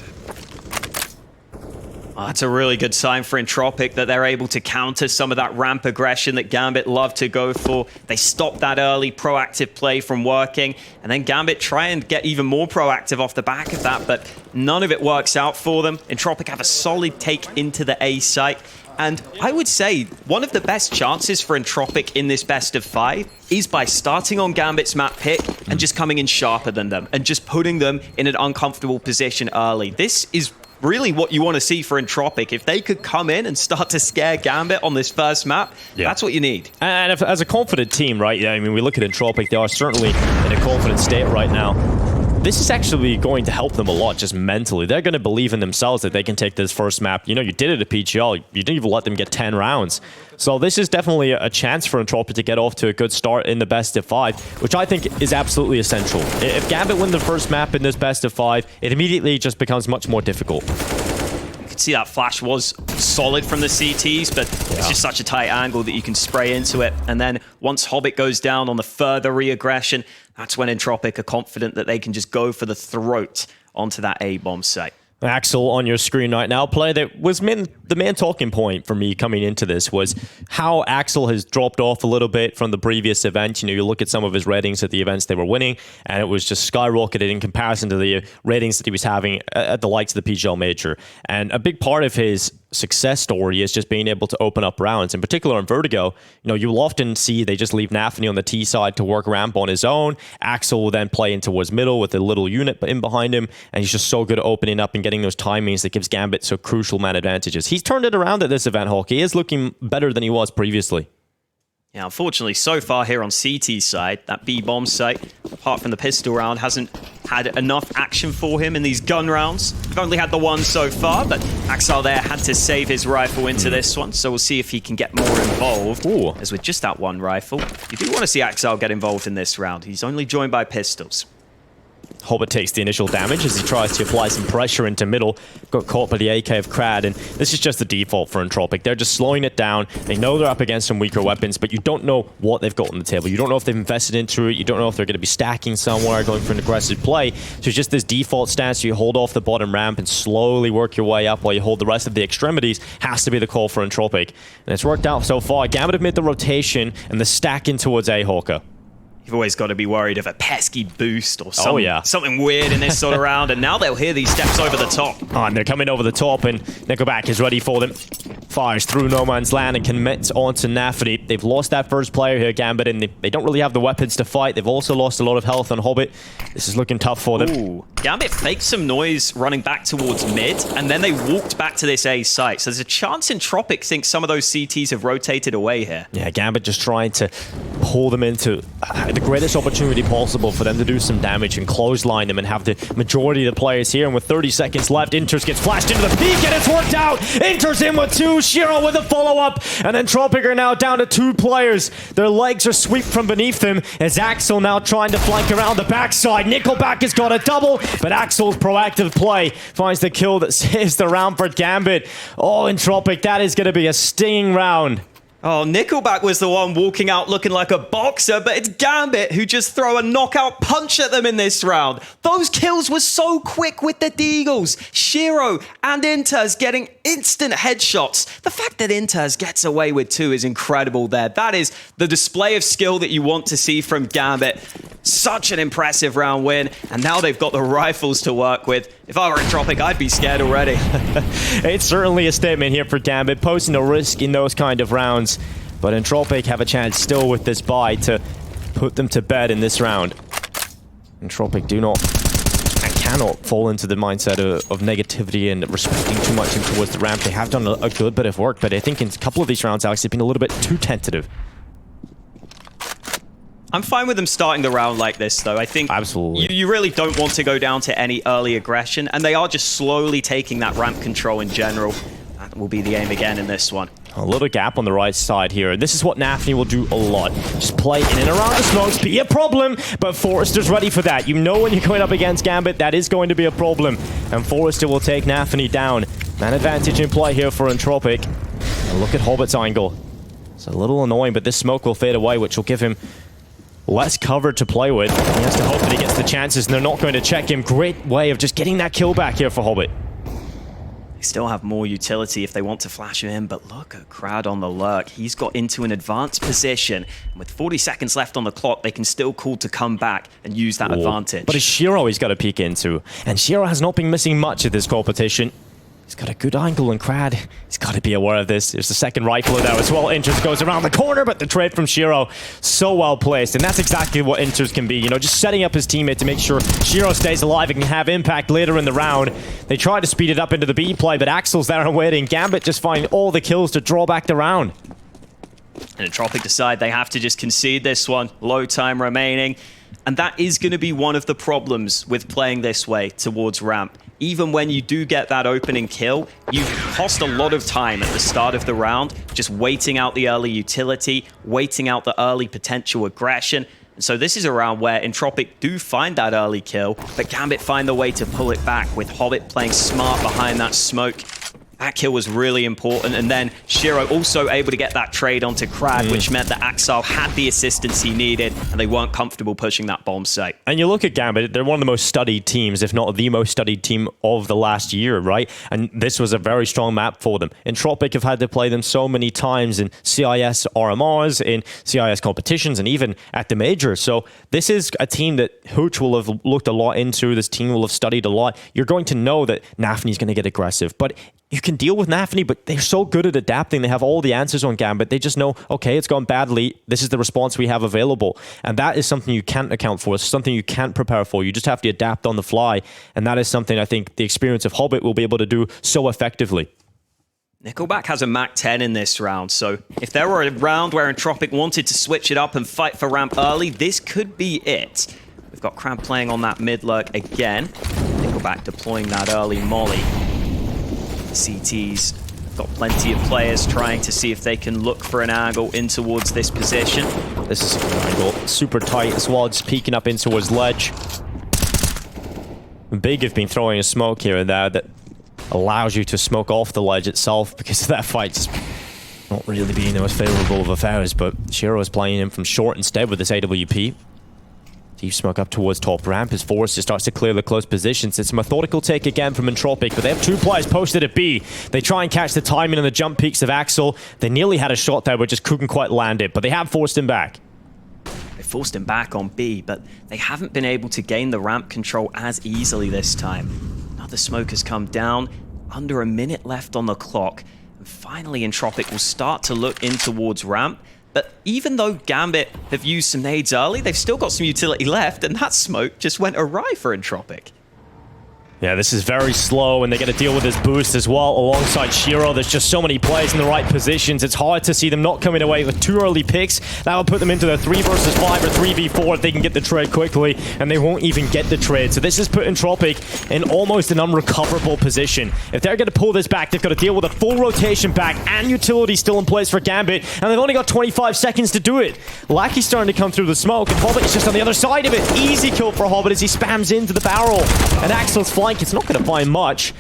Oh, that's a really good sign for Entropiq that they're able to counter some of that ramp aggression that Gambit love to go for. They stop that early proactive play from working, and then Gambit try and get even more proactive off the back of that, but none of it works out for them. Entropiq have a solid take into the A site, and I would say one of the best chances for Entropiq in this best of 5 is by starting on Gambit's map pick and just coming in sharper than them and just putting them in an uncomfortable position early. This is really what you want to see for Entropiq. If they could come in and start to scare Gambit on this first map, that's what you need. And if, as a confident team, right, I mean, we look at Entropiq, they are certainly in a confident state right now. This is actually going to help them a lot, just mentally. They're going to believe in themselves that they can take this first map. You know, you did it at PGL. You didn't even let them get 10 rounds. So this is definitely a chance for Entropiq to get off to a good start in the best of 5, which I think is absolutely essential. If Gambit win the first map in this best of 5, it immediately just becomes much more difficult. You can see that flash was solid from the CTs, but it's just such a tight angle that you can spray into it. And then once Hobbit goes down on the further re-aggression, that's when Entropiq are confident that they can just go for the throat onto that A-bomb site. Axel on your screen right now, play that was the main talking point for me coming into this was how Axel has dropped off a little bit from the previous event. You know, you look at some of his ratings at the events they were winning, and it was just skyrocketed in comparison to the ratings that he was having at the likes of the PGL Major. And a big part of his success story is just being able to open up rounds. In particular on Vertigo, you know, you'll often see they just leave Nafany on the T side to work ramp on his own. Axel will then play in towards middle with a little unit in behind him, and he's just so good at opening up and getting those timings that gives Gambit so crucial man advantages. He's turned it around at this event, Hawk. He is looking better than he was previously. Yeah, unfortunately, so far here on CT's side, that B-bomb site, apart from the pistol round, hasn't had enough action for him in these gun rounds. We've only had the one so far, but Axel there had to save his rifle into this one, so we'll see if he can get more involved. Ooh. As with just that one rifle, you do want to see Axel get involved in this round. He's only joined by pistols. Hobbit takes the initial damage as he tries to apply some pressure into middle. Got caught by the AK of Crad, and this is just the default for Entropiq. They're just slowing it down. They know they're up against some weaker weapons, but you don't know what they've got on the table. You don't know if they've invested into it. You don't know if they're going to be stacking somewhere, going for an aggressive play. So it's just this default stance. You hold off the bottom ramp and slowly work your way up while you hold the rest of the extremities. Has to be the call for Entropiq. And it's worked out so far. Gambit have made the rotation and the stack in towards A, Hawker. You've always got to be worried of a pesky boost or something weird in this sort of round, and now they'll hear these steps over the top. Oh, and they're coming over the top, and Nickelback is ready for them. Fires through no man's land and commits onto Nafany. They've lost that first player here, Gambit, and they don't really have the weapons to fight. They've also lost a lot of health on Hobbit. This is looking tough for them. Ooh. Gambit faked some noise running back towards mid, and then they walked back to this A site. So there's a chance Entropiq thinks some of those CTs have rotated away here. Yeah, Gambit just trying to pull them into the greatest opportunity possible for them to do some damage and clothesline them and have the majority of the players here. And with 30 seconds left, Inters gets flashed into the peak, and it's worked out. Inters in with 2, Shiro with a follow-up, and then Entropiq are now down to 2 players. Their legs are swept from beneath them as Axel now trying to flank around the backside. Nickelback has got a double, but Axel's proactive play finds the kill that saves the round for Gambit. Oh, Entropiq, that is going to be a stinging round. Oh, Nickelback was the one walking out looking like a boxer, but it's Gambit who just throw a knockout punch at them in this round. Those kills were so quick with the Deagles. Shiro and Inters getting instant headshots. The fact that Inters gets away with 2 is incredible there. That is the display of skill that you want to see from Gambit. Such an impressive round win, and now they've got the rifles to work with. If I were Entropiq, I'd be scared already. It's certainly a statement here for Gambit, posing a risk in those kind of rounds. But Entropiq have a chance still with this buy to put them to bed in this round. Entropiq do not and cannot fall into the mindset of negativity and respecting too much in towards the ramp. They have done a good bit of work, but I think in a couple of these rounds, Alex, they've been a little bit too tentative. I'm fine with them starting the round like this, though. I think absolutely you really don't want to go down to any early aggression, and they are just slowly taking that ramp control in general. That will be the aim again in this one. A little gap on the right side here, and this is what Nafny will do a lot. Just play in and around the smokes, be a problem, but Forrester's ready for that. You know when you're going up against Gambit, that is going to be a problem, and Forrester will take Nafny down. Man advantage in play here for Entropiq. And look at Hobbit's angle. It's a little annoying, but this smoke will fade away, which will give him less cover to play with. He has to hope that he gets the chances, and they're not going to check him. Great way of just getting that kill back here for Hobbit. They still have more utility if they want to flash him in, but look at Crad on the lurk. He's got into an advanced position, and with 40 seconds left on the clock, they can still call to come back and use that advantage. But it's Shiro he's got to peek into, and Shiro has not been missing much of this competition. He's got a good angle, and Crad, he's got to be aware of this. There's the second rifle there as well. Inters goes around the corner, but the trade from Shiro, so well placed. And that's exactly what Inters can be, you know, just setting up his teammate to make sure Shiro stays alive and can have impact later in the round. They try to speed it up into the B play, but Axel's there and waiting. Gambit just find all the kills to draw back the round. And Entropiq decide they have to just concede this one. Low time remaining. And that is going to be one of the problems with playing this way towards ramp. Even when you do get that opening kill, you've cost a lot of time at the start of the round, just waiting out the early utility, waiting out the early potential aggression. And so this is a round where Entropiq do find that early kill, but Gambit find the way to pull it back, with Hobbit playing smart behind that smoke. That kill was really important, and then Shiro also able to get that trade onto Crad, which meant that Axel had the assistance he needed, and they weren't comfortable pushing that bomb site. And you look at Gambit, they're one of the most studied teams, if not the most studied team of the last year, right? And this was a very strong map for them. Entropiq have had to play them so many times in CIS RMRs, in CIS competitions, and even at the majors. So this is a team that Hooch will have looked a lot into, this team will have studied a lot. You're going to know that Nafny's going to get aggressive, but you can deal with Nafny, but they're so good at adapting. They have all the answers on Gambit. They just know, okay, it's gone badly. This is the response we have available. And that is something you can't account for. It's something you can't prepare for. You just have to adapt on the fly. And that is something I think the experience of Hobbit will be able to do so effectively. Nickelback has a Mach 10 in this round, so if there were a round where Entropiq wanted to switch it up and fight for ramp early, this could be it. We've got Crab playing on that mid lurk again. Nickelback deploying that early molly. CT's got plenty of players trying to see if they can look for an angle in towards this position. This is a good angle. Super tight as well, just peeking up in towards ledge. Big have been throwing a smoke here and there that allows you to smoke off the ledge itself, because of that fight just not really being the most favorable of affairs. But Shiro is playing him from short instead with this AWP. Deep smoke up towards top ramp as Forrester starts to clear the close positions. It's a methodical take again from Entropiq, but they have two players posted at B. They try and catch the timing and the jump peaks of Axel. They nearly had a shot there, but just couldn't quite land it. But they have forced him back. They forced him back on B, but they haven't been able to gain the ramp control as easily this time. Another smoke has come down. Under a minute left on the clock. And finally, Entropiq will start to look in towards ramp. But even though Gambit have used some nades early, they've still got some utility left, and that smoke just went awry for Entropiq. Yeah, this is very slow, and they got to deal with this boost as well alongside Shiro. There's just so many players in the right positions. It's hard to see them not coming away with too early picks. That will put them into the 3 versus 5 or 3v4 if they can get the trade quickly, and they won't even get the trade. So this has put Entropiq in almost an unrecoverable position. If they're going to pull this back, they've got to deal with a full rotation back and utility still in place for Gambit, and they've only got 25 seconds to do it. Lackey's starting to come through the smoke, and Hobbit is just on the other side of it. Easy kill for Hobbit as he spams into the barrel, and Axel's flying. It's not going to find much.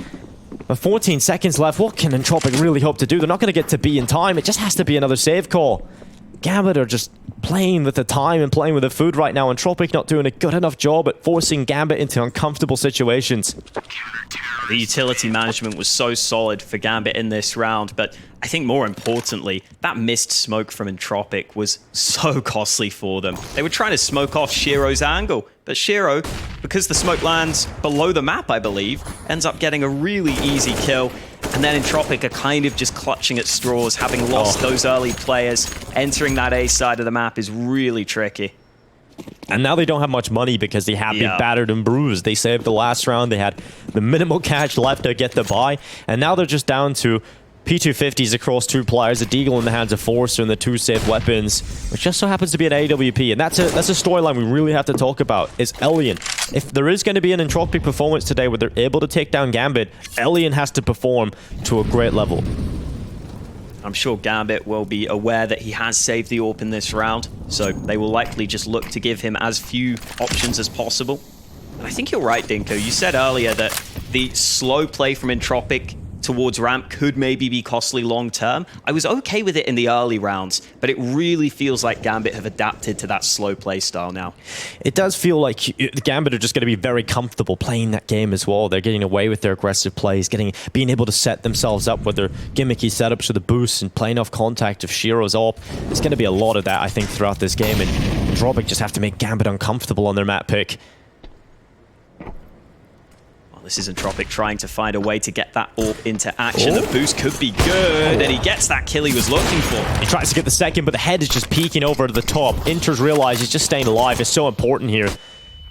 But 14 seconds left. What can Entropiq really hope to do? They're not going to get to B in time. It just has to be another save call. Gambit are just playing with the time and playing with the food right now. Entropiq not doing a good enough job at forcing Gambit into uncomfortable situations. The utility management was so solid for Gambit in this round, but I think more importantly, that missed smoke from Entropiq was so costly for them. They were trying to smoke off Shiro's angle, but Shiro, because the smoke lands below the map, I believe, ends up getting a really easy kill. And then Entropiq are kind of just clutching at straws, having lost those early players. Entering that A side of the map is really tricky. And now they don't have much money because they have been battered and bruised. They saved the last round. They had the minimal cash left to get the buy. And now they're just down to P250s across 2 players, a Deagle in the hands of Forrester and the 2 safe weapons, which just so happens to be an AWP. And that's a storyline we really have to talk about, is Elian. If there is going to be an Entropiq performance today where they're able to take down Gambit, Elian has to perform to a great level. I'm sure Gambit will be aware that he has saved the AWP in this round, so they will likely just look to give him as few options as possible. And I think you're right, Dinko. You said earlier that the slow play from Entropiq towards ramp could maybe be costly long term. I was okay with it in the early rounds, but it really feels like Gambit have adapted to that slow play style now. It does feel like Gambit are just going to be very comfortable playing that game as well. They're getting away with their aggressive plays, being able to set themselves up with their gimmicky setups for the boosts and playing off contact of Shiro's AWP. There's going to be a lot of that, I think, throughout this game, and Entropiq just have to make Gambit uncomfortable on their map pick. This is Entropiq trying to find a way to get that AWP into action. The boost could be good, and he gets that kill he was looking for. He tries to get the second, but the head is just peeking over to the top. Inters realize he's just staying alive is so important here.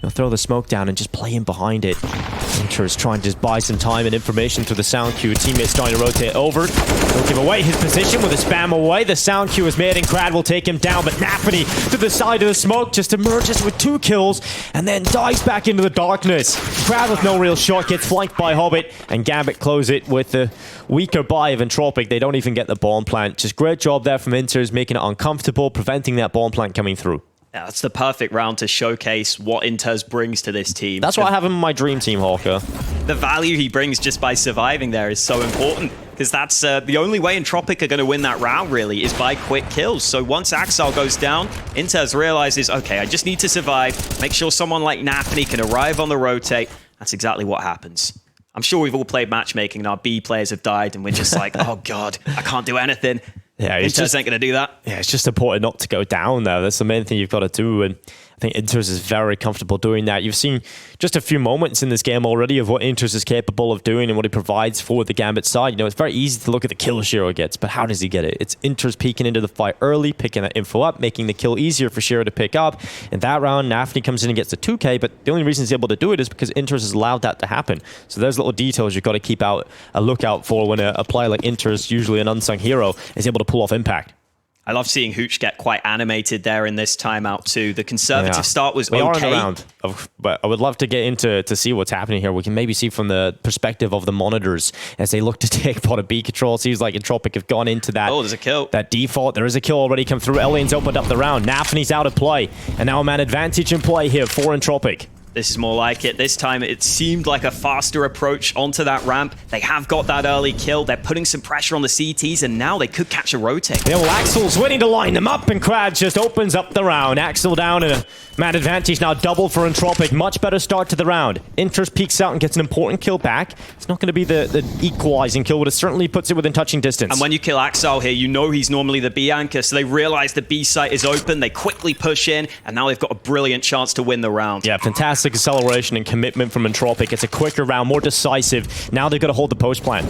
He'll throw the smoke down and just play in behind it. Inters trying to just buy some time and information through the sound cue. Teammates starting to rotate over. He'll give away his position with a spam away. The sound cue is made and Crad will take him down, but Nafany to the side of the smoke just emerges with 2 kills and then dives back into the darkness. Crad with no real shot gets flanked by Hobbit, and Gambit close it with the weaker buy of Entropiq. They don't even get the bomb plant. Just great job there from Inters, making it uncomfortable, preventing that bomb plant coming through. Yeah, that's the perfect round to showcase what Inters brings to this team. That's why I have him in my dream team, Hawker. The value he brings just by surviving there is so important, because that's the only way Entropiq are going to win that round, really, is by quick kills. So once Axel goes down, Inters realizes, okay, I just need to survive, make sure someone like Nafany can arrive on the rotate. That's exactly what happens. I'm sure we've all played matchmaking and our B players have died, and we're just like, oh God, I can't do anything. Yeah, it's Inters ain't going to do that. Yeah, it's just important not to go down there. That's the main thing you've got to do. And I think Inters is very comfortable doing that. You've seen just a few moments in this game already of what Inters is capable of doing and what he provides for the Gambit side. You know, it's very easy to look at the kill Shiro gets, but how does he get it? It's Inters peeking into the fight early, picking that info up, making the kill easier for Shiro to pick up. In that round, Nafany comes in and gets the 2K, but the only reason he's able to do it is because Inters has allowed that to happen. So there's little details you've got to keep a lookout for when a player like Inters, usually an unsung hero, is able to pull off impact. I love seeing Hooch get quite animated there in this timeout too. The conservative start was okay. We are in the round, but I would love to get into to see what's happening here. We can maybe see from the perspective of the monitors as they look to take pot of B control. It seems like Entropiq have gone into that. Oh, there's a kill. That default. There is a kill already come through. Elian's opened up the round. Nafany's out of play. And now a man advantage in play here for Entropiq. This is more like it. This time it seemed like a faster approach onto that ramp. They have got that early kill. They're putting some pressure on the CTs, and now they could catch a rotate. Yeah, well, Axel's waiting to line them up, and Krad just opens up the round. Axel down, and a man advantage now double for Entropiq. Much better start to the round. Inters peeks out and gets an important kill back. It's not going to be the equalizing kill, but it certainly puts it within touching distance. And when you kill Axel here, you know he's normally the B anchor, so they realize the B site is open. They quickly push in, and now they've got a brilliant chance to win the round. Yeah, fantastic acceleration and commitment from Entropiq. It's a quicker round, more decisive. Now they've got to hold the post plan.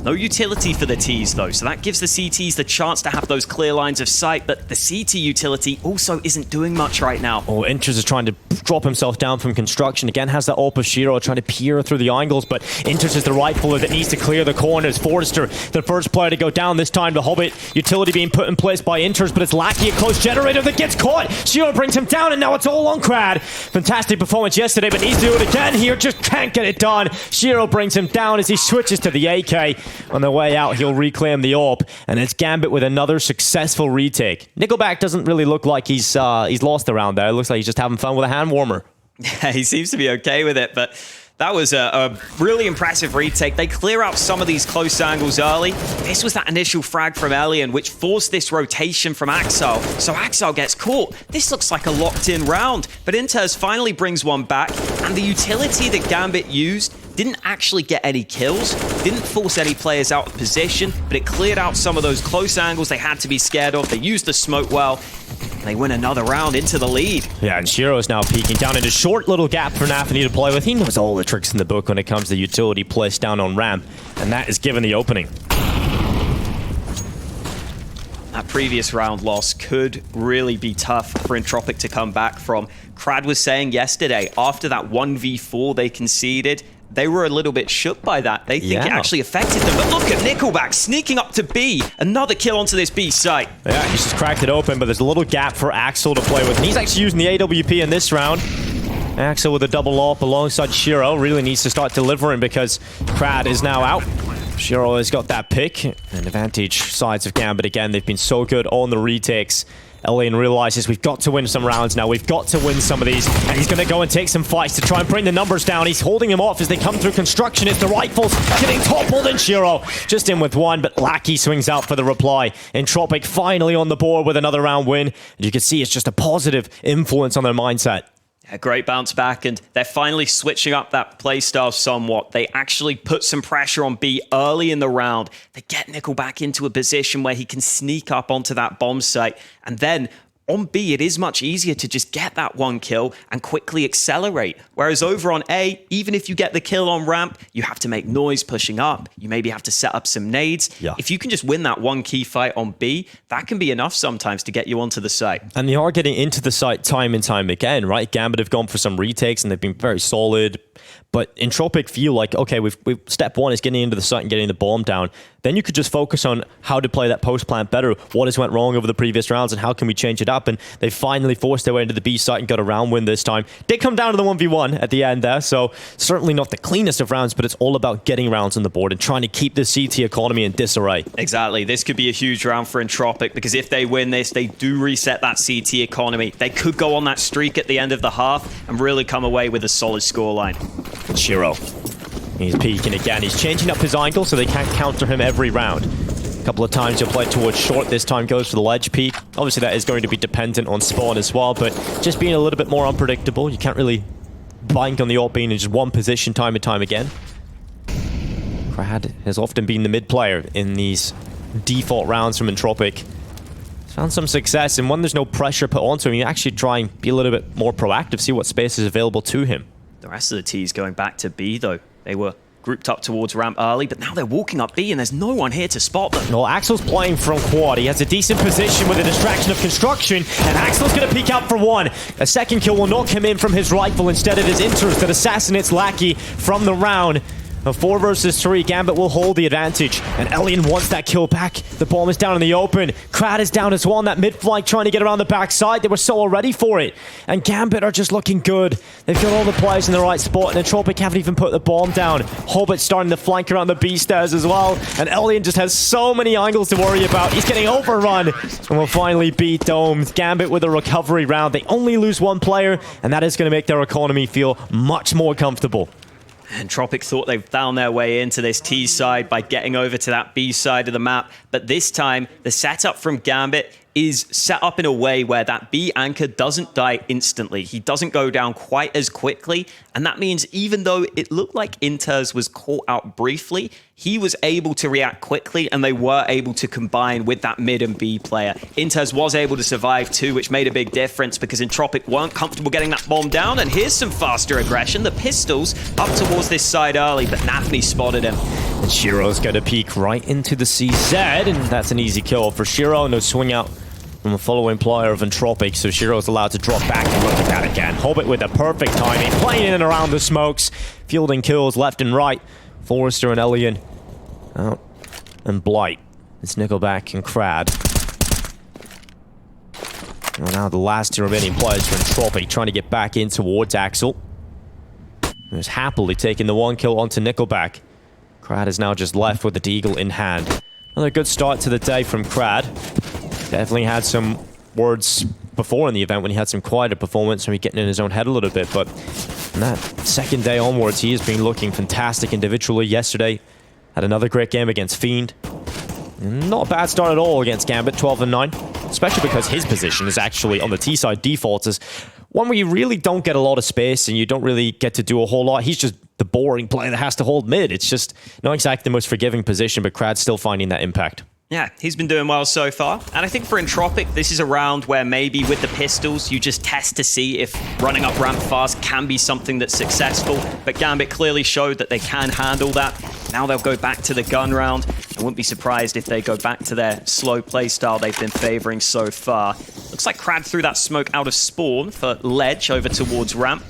No utility for the Ts though, so that gives the CTs the chance to have those clear lines of sight, but the CT utility also isn't doing much right now. Oh, Inters is trying to drop himself down from construction. Again, has that AWP of Shiro trying to peer through the angles, but Inters is the rifler that needs to clear the corners. Forrester, the first player to go down this time. The Hobbit utility being put in place by Inters, but it's Lackey, a close generator that gets caught. Shiro brings him down, and now it's all on Krad. Fantastic performance yesterday, but needs to do it again here. Just can't get it done. Shiro brings him down as he switches to the AK. On the way out, he'll reclaim the AWP, and it's Gambit with another successful retake. Nickelback doesn't really look like he's lost the round there. It looks like he's just having fun with a hand warmer. Yeah, he seems to be okay with it, but that was a really impressive retake. They clear out some of these close angles early. This was that initial frag from Elian, which forced this rotation from Axel. So Axel gets caught. This looks like a locked-in round, but Inters finally brings one back, and the utility that Gambit used didn't actually get any kills, didn't force any players out of position, but it cleared out some of those close angles they had to be scared of. They used the smoke well. They win another round into the lead. Yeah, and Shiro is now peeking down into short little gap for Nafany to play with. He knows all the tricks in the book when it comes to utility placed down on ramp, and that is given the opening. That previous round loss could really be tough for Entropiq to come back from. Crad was saying yesterday, after that 1v4 they conceded, they were a little bit shook by that. They think it actually affected them. But look at Nickelback sneaking up to B. Another kill onto this B site. Yeah, he's just cracked it open, but there's a little gap for Axel to play with. And he's actually using the AWP in this round. Axel with a double AWP alongside Shiro really needs to start delivering because Crad is now out. Shiro has got that pick, and advantage sides of Gambit again. They've been so good on the retakes. Elian realizes we've got to win some rounds now. We've got to win some of these. And he's going to go and take some fights to try and bring the numbers down. He's holding them off as they come through construction. It's the rifles getting toppled, and Shiro just in with one, but Lackey swings out for the reply. Entropiq finally on the board with another round win. And you can see it's just a positive influence on their mindset. A great bounce back, and they're finally switching up that playstyle somewhat. They actually put some pressure on B early in the round. They get Nickelback into a position where he can sneak up onto that bomb site, and then on B, it is much easier to just get that one kill and quickly accelerate. Whereas over on A, even if you get the kill on ramp, you have to make noise pushing up. You maybe have to set up some nades. Yeah. If you can just win that one key fight on B, that can be enough sometimes to get you onto the site. And they are getting into the site time and time again, right? Gambit have gone for some retakes and they've been very solid. But Entropiq feel like, okay, we've step one is getting into the site and getting the bomb down. Then you could just focus on how to play that post plant better. What has went wrong over the previous rounds and how can we change it up? And they finally forced their way into the B site and got a round win this time. Did come down to the 1v1 at the end there, so certainly not the cleanest of rounds, but it's all about getting rounds on the board and trying to keep the CT economy in disarray. Exactly. This could be a huge round for Entropiq because if they win this, they do reset that CT economy. They could go on that streak at the end of the half and really come away with a solid scoreline. Shiro. He's peeking again. He's changing up his angle so they can't counter him every round. A couple of times he'll play towards short. This time goes for the ledge peek. Obviously that is going to be dependent on spawn as well, but just being a little bit more unpredictable. You can't really bank on the AWP being in just one position time and time again. Crad has often been the mid player in these default rounds from Entropiq. He's found some success, and when there's no pressure put onto him, you actually try and be a little bit more proactive, see what space is available to him. The rest of the T's going back to B, though. They were grouped up towards ramp early, but now they're walking up B, and there's no one here to spot them. Well, Axel's playing from quad. He has a decent position with a distraction of construction, and Axel's going to peek out for one. A second kill will not come in from his rifle. Instead, it is Inters that assassinates Lackey from the round. A 4 versus 3, Gambit will hold the advantage, and Elian wants that kill back. The bomb is down in the open. Crad is down as well on that mid-flank, trying to get around the backside. They were so ready for it, and Gambit are just looking good. They've got all the players in the right spot, and Entropiq haven't even put the bomb down. Hobbit starting to flank around the B stairs as well, and Elian just has so many angles to worry about. He's getting overrun, and will finally beat Domed. Gambit with a recovery round. They only lose one player, and that is going to make their economy feel much more comfortable. Entropiq thought they found their way into this T side by getting over to that B side of the map, but this time the setup from Gambit is set up in a way where that B anchor doesn't die instantly. He doesn't go down quite as quickly, and that means even though it looked like Inters was caught out briefly, he was able to react quickly, and they were able to combine with that mid and B player. Inters was able to survive too, which made a big difference because Entropiq weren't comfortable getting that bomb down, and here's some faster aggression. The pistols up towards this side early, but Nafni spotted him. And Shiro's got to peek right into the CZ, and that's an easy kill for Shiro. No swing out from the following player of Entropiq, so Shiro's allowed to drop back and look at that again. Hobbit with the perfect timing, playing in and around the smokes, fielding kills left and right. Forrester and Elian out, and Blight. It's Nickelback and Crad. And now the last two remaining players for Entropiq trying to get back in towards Axel. Who's happily taking the one kill onto Nickelback. Crad is now just left with the Deagle in hand. Another good start to the day from Crad. Definitely had some words before in the event when he had some quieter performance, so he's getting in his own head a little bit, but from that second day onwards, he has been looking fantastic individually. Yesterday, had another great game against Fiend. Not a bad start at all against Gambit, 12-9, especially because his position is actually on the T side defaults as one where you really don't get a lot of space and you don't really get to do a whole lot. He's just the boring player that has to hold mid. It's just not exactly the most forgiving position, but Crad's still finding that impact. Yeah, he's been doing well so far. And I think for Entropiq, this is a round where maybe with the pistols, you just test to see if running up ramp fast can be something that's successful. But Gambit clearly showed that they can handle that. Now they'll go back to the gun round. I wouldn't be surprised if they go back to their slow play style they've been favoring so far. Looks like Crad threw that smoke out of spawn for ledge over towards ramp.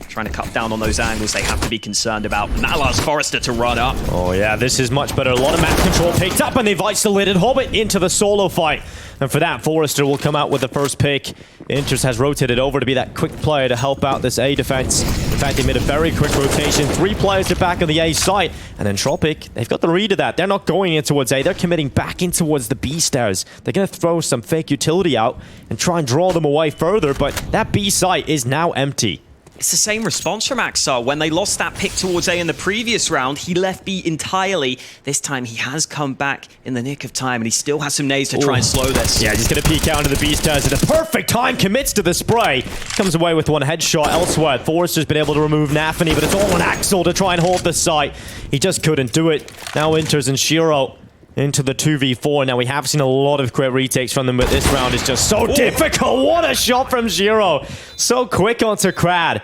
Trying to cut down on those angles they have to be concerned about. And that allows Forrester to run up. Oh yeah, this is much better. A lot of map control picked up, and they've isolated Hobbit into the solo fight. And for that, Forrester will come out with the first pick. Inters has rotated over to be that quick player to help out this A defense. In fact, they made a very quick rotation. 3 players to back on the A site. And Entropiq, they've got the read of that. They're not going in towards A. They're committing back in towards the B stairs. They're going to throw some fake utility out and try and draw them away further. But that B site is now empty. It's the same response from Axar. When they lost that pick towards A in the previous round, he left B entirely. This time he has come back in the nick of time, and he still has some nades to try and slow this. Yeah, he's going to peek out into the B stairs at a perfect time, commits to the spray. Comes away with one headshot elsewhere. Forrester's been able to remove Nafany, but it's all on Axel to try and hold the site. He just couldn't do it. Now Inters and Shiro into the 2v4. Now we have seen a lot of great retakes from them, but this round is just so difficult. What a shot from Shiro. So quick onto Crad.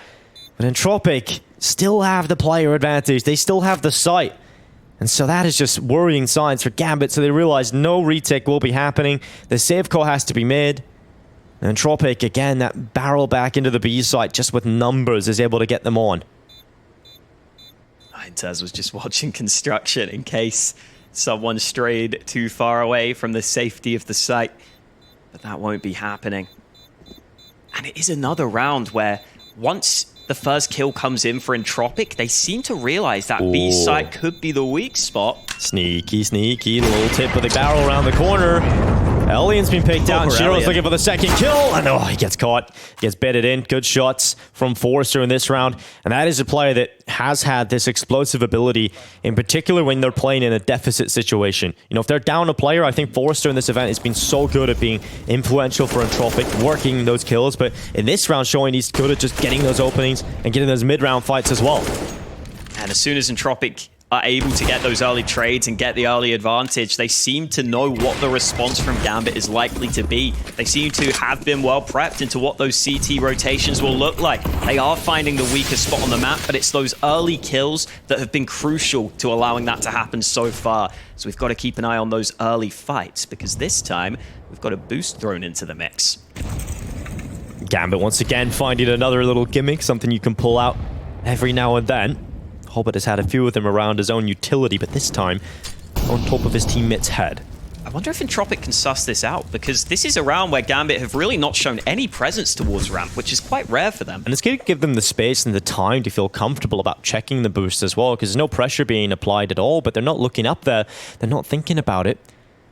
But Entropiq still have the player advantage. They still have the site. And so that is just worrying signs for Gambit. So they realize no retake will be happening. The save call has to be made. And Entropiq, again, that barrel back into the B site just with numbers is able to get them on. Inters was just watching construction in case someone strayed too far away from the safety of the site. But that won't be happening. And it is another round where once the first kill comes in for Entropiq, they seem to realize that B site could be the weak spot. Sneaky, sneaky. The little tip of the barrel around the corner. Elian's been picked out, and Shiro's looking for the second kill. And oh, he gets caught. Gets bedded in. Good shots from Forrester in this round. And that is a player that has had this explosive ability, in particular when they're playing in a deficit situation. You know, if they're down a player, I think Forrester in this event has been so good at being influential for Entropiq, working those kills. But in this round, showing he's good at just getting those openings and getting those mid-round fights as well. And as soon as Entropiq are able to get those early trades and get the early advantage, they seem to know what the response from Gambit is likely to be. They seem to have been well prepped into what those CT rotations will look like. They are finding the weakest spot on the map, but it's those early kills that have been crucial to allowing that to happen so far. So we've got to keep an eye on those early fights, because this time we've got a boost thrown into the mix. Gambit once again finding another little gimmick, something you can pull out every now and then. Hobbit has had a few of them around his own utility, but this time on top of his teammate's head. I wonder if Entropiq can suss this out, because this is a round where Gambit have really not shown any presence towards ramp, which is quite rare for them. And it's going to give them the space and the time to feel comfortable about checking the boost as well, because there's no pressure being applied at all, but they're not looking up there. They're not thinking about it.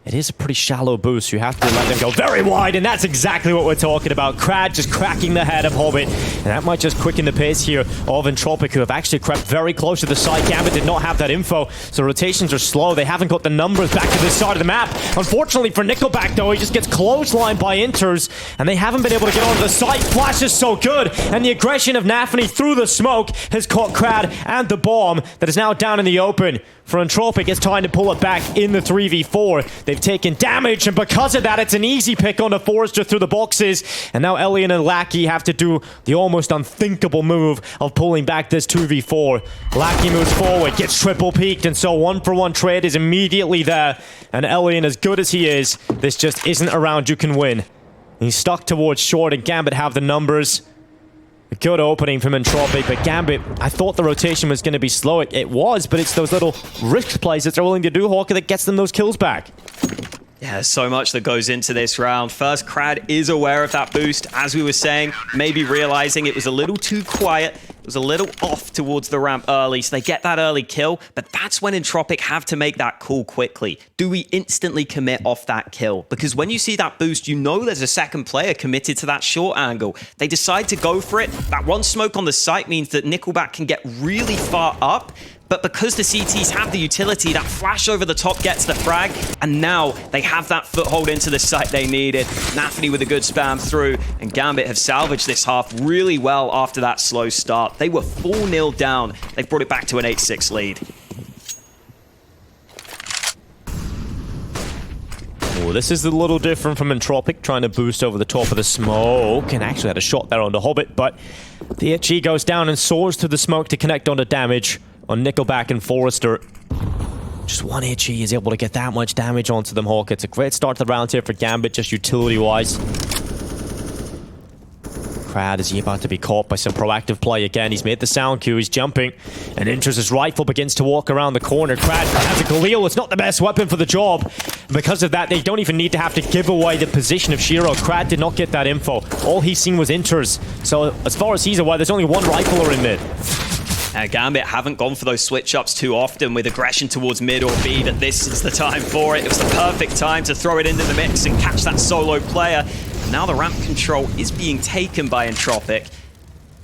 It is a pretty shallow boost. You have to let them go very wide, and that's exactly what we're talking about. Crad just cracking the head of Hobbit, and that might just quicken the pace here of Entropiq, who have actually crept very close to the side. Gambit did not have that info, so rotations are slow. They haven't got the numbers back to this side of the map. Unfortunately for Nickelback, though, he just gets clotheslined by Inters, and they haven't been able to get onto the side. Flash is so good, and the aggression of Nafany through the smoke has caught Crad and the bomb that is now down in the open. For Entropiq, it's time to pull it back in the 3v4. They've taken damage, and because of that, it's an easy pick on the Forrester through the boxes. And now Elian and Lackey have to do the almost unthinkable move of pulling back this 2v4. Lackey moves forward, gets triple peaked, and so 1-for-1 trade is immediately there. And Elian, as good as he is, this just isn't a round you can win. He's stuck towards short, and Gambit have the numbers. A good opening from Entropiq, but Gambit, I thought the rotation was going to be slow. It was, but it's those little risk plays that they're willing to do, Hawker, that gets them those kills back. Yeah, so much that goes into this round. First, Crad is aware of that boost, as we were saying, maybe realizing it was a little too quiet. It was a little off towards the ramp early, so they get that early kill, but that's when Entropiq have to make that call quickly. Do we instantly commit off that kill? Because when you see that boost, you know there's a second player committed to that short angle. They decide to go for it. That one smoke on the site means that Nickelback can get really far up, but because the CTs have the utility, that flash over the top gets the frag, and now they have that foothold into the site they needed. Nafany with a good spam through, and Gambit have salvaged this half really well after that slow start. They were 4-0 down. They've brought it back to an 8-6 lead. Oh, this is a little different from Entropiq, trying to boost over the top of the smoke, and actually had a shot there on the Hobbit, but the HE goes down and soars through the smoke to connect onto damage on Nickelback and Forrester. Just one HE is able to get that much damage onto them, Hawk. It's a great start to the round here for Gambit, just utility-wise. Crad, is he about to be caught by some proactive play again? He's made the sound cue, he's jumping, and enters his rifle, begins to walk around the corner. Crad has a Galil, it's not the best weapon for the job. And because of that, they don't even need to have to give away the position of Shiro. Crad did not get that info. All he's seen was Inters. So as far as he's aware, there's only one rifler in mid. Gambit haven't gone for those switch-ups too often with aggression towards mid or B, but this is the time for it. It was the perfect time to throw it into the mix and catch that solo player. And now the ramp control is being taken by Entropiq.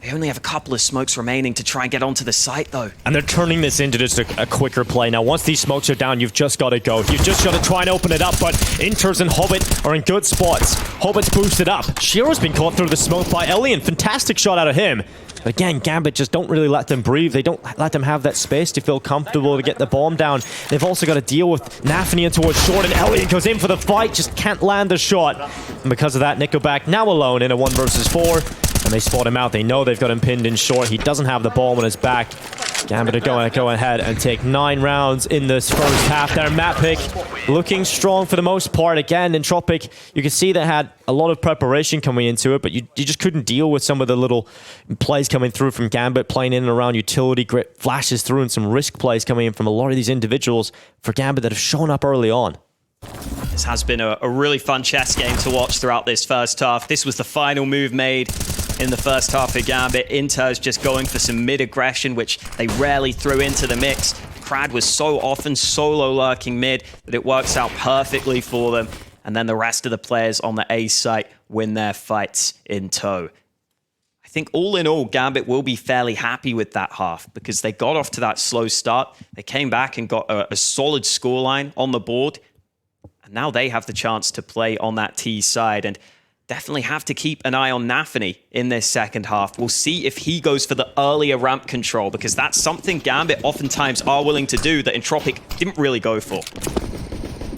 They only have a couple of smokes remaining to try and get onto the site, though. And they're turning this into just a quicker play. Now, once these smokes are down, you've just got to go. You've just got to try and open it up, but Inters and Hobbit are in good spots. Hobbit's boosted up. Shiro's been caught through the smoke by Elian. Fantastic shot out of him. But again, Gambit just don't really let them breathe. They don't let them have that space to feel comfortable to get the bomb down. They've also got to deal with Nafany towards short, and Elian goes in for the fight, just can't land the shot. And because of that, Nickelback now alone in a 1 versus 4. And they spot him out. They know they've got him pinned in short. He doesn't have the bomb on his back. Gambit are going to go ahead and take 9 rounds in this first half. Their map pick looking strong for the most part. Again, Entropiq, you can see they had a lot of preparation coming into it, but you just couldn't deal with some of the little plays coming through from Gambit, playing in and around utility, grit flashes through, and some risk plays coming in from a lot of these individuals for Gambit that have shown up early on. This has been a really fun chess game to watch throughout this first half. This was the final move made in the first half of Gambit. Inter's just going for some mid-aggression, which they rarely threw into the mix. Crad was so often solo lurking mid that it works out perfectly for them. And then the rest of the players on the A site win their fights in tow. I think all in all, Gambit will be fairly happy with that half because they got off to that slow start. They came back and got a solid scoreline on the board. And now they have the chance to play on that T side and definitely have to keep an eye on Nafany in this second half. We'll see if he goes for the earlier ramp control because that's something Gambit oftentimes are willing to do that Entropiq didn't really go for.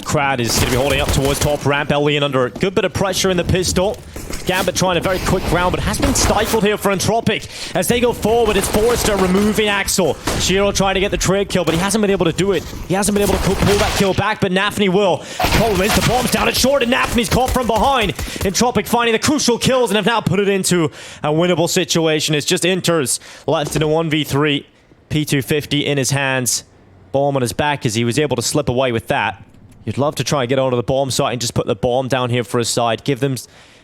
Crad is going to be holding up towards top ramp. Elian under a good bit of pressure in the pistol. Gambit trying a very quick round, but has been stifled here for Entropiq. As they go forward, it's Forrester removing Axel. Shiro trying to get the trade kill, but he hasn't been able to do it. He hasn't been able to pull that kill back, but Nafany will. Problem is, the bomb's down at short, and Nafany's caught from behind. Entropiq finding the crucial kills and have now put it into a winnable situation. It's just Inters left in a 1v3. P250 in his hands. Bomb on his back as he was able to slip away with that. You'd love to try and get onto the bomb site and just put the bomb down here for his side. Give them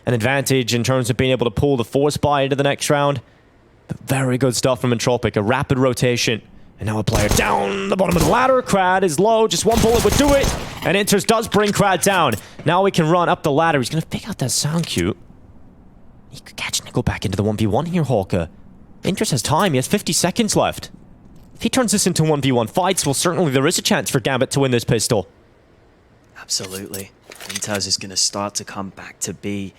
an advantage in terms of being able to pull the force buy into the next round. But very good stuff from Entropiq. A rapid rotation. And now a player down the bottom of the ladder. Crad is low. Just one bullet would do it. And Inters does bring Crad down. Now we can run up the ladder. He's going to pick out that sound cue. He could catch Nickelback into the 1v1 here, Hawker. Inters has time. He has 50 seconds left. If he turns this into 1v1 fights, well, certainly there is a chance for Gambit to win this pistol. Absolutely. Inters is going to start to come back to B.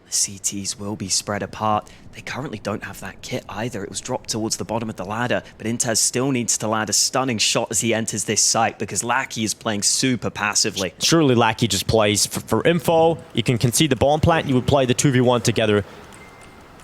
The CTs will be spread apart. They currently don't have that kit either. It was dropped towards the bottom of the ladder, but Inters still needs to land a stunning shot as he enters this site because Lackey is playing super passively. Surely Lackey just plays for info. You can concede the bomb plant, you would play the 2v1 together.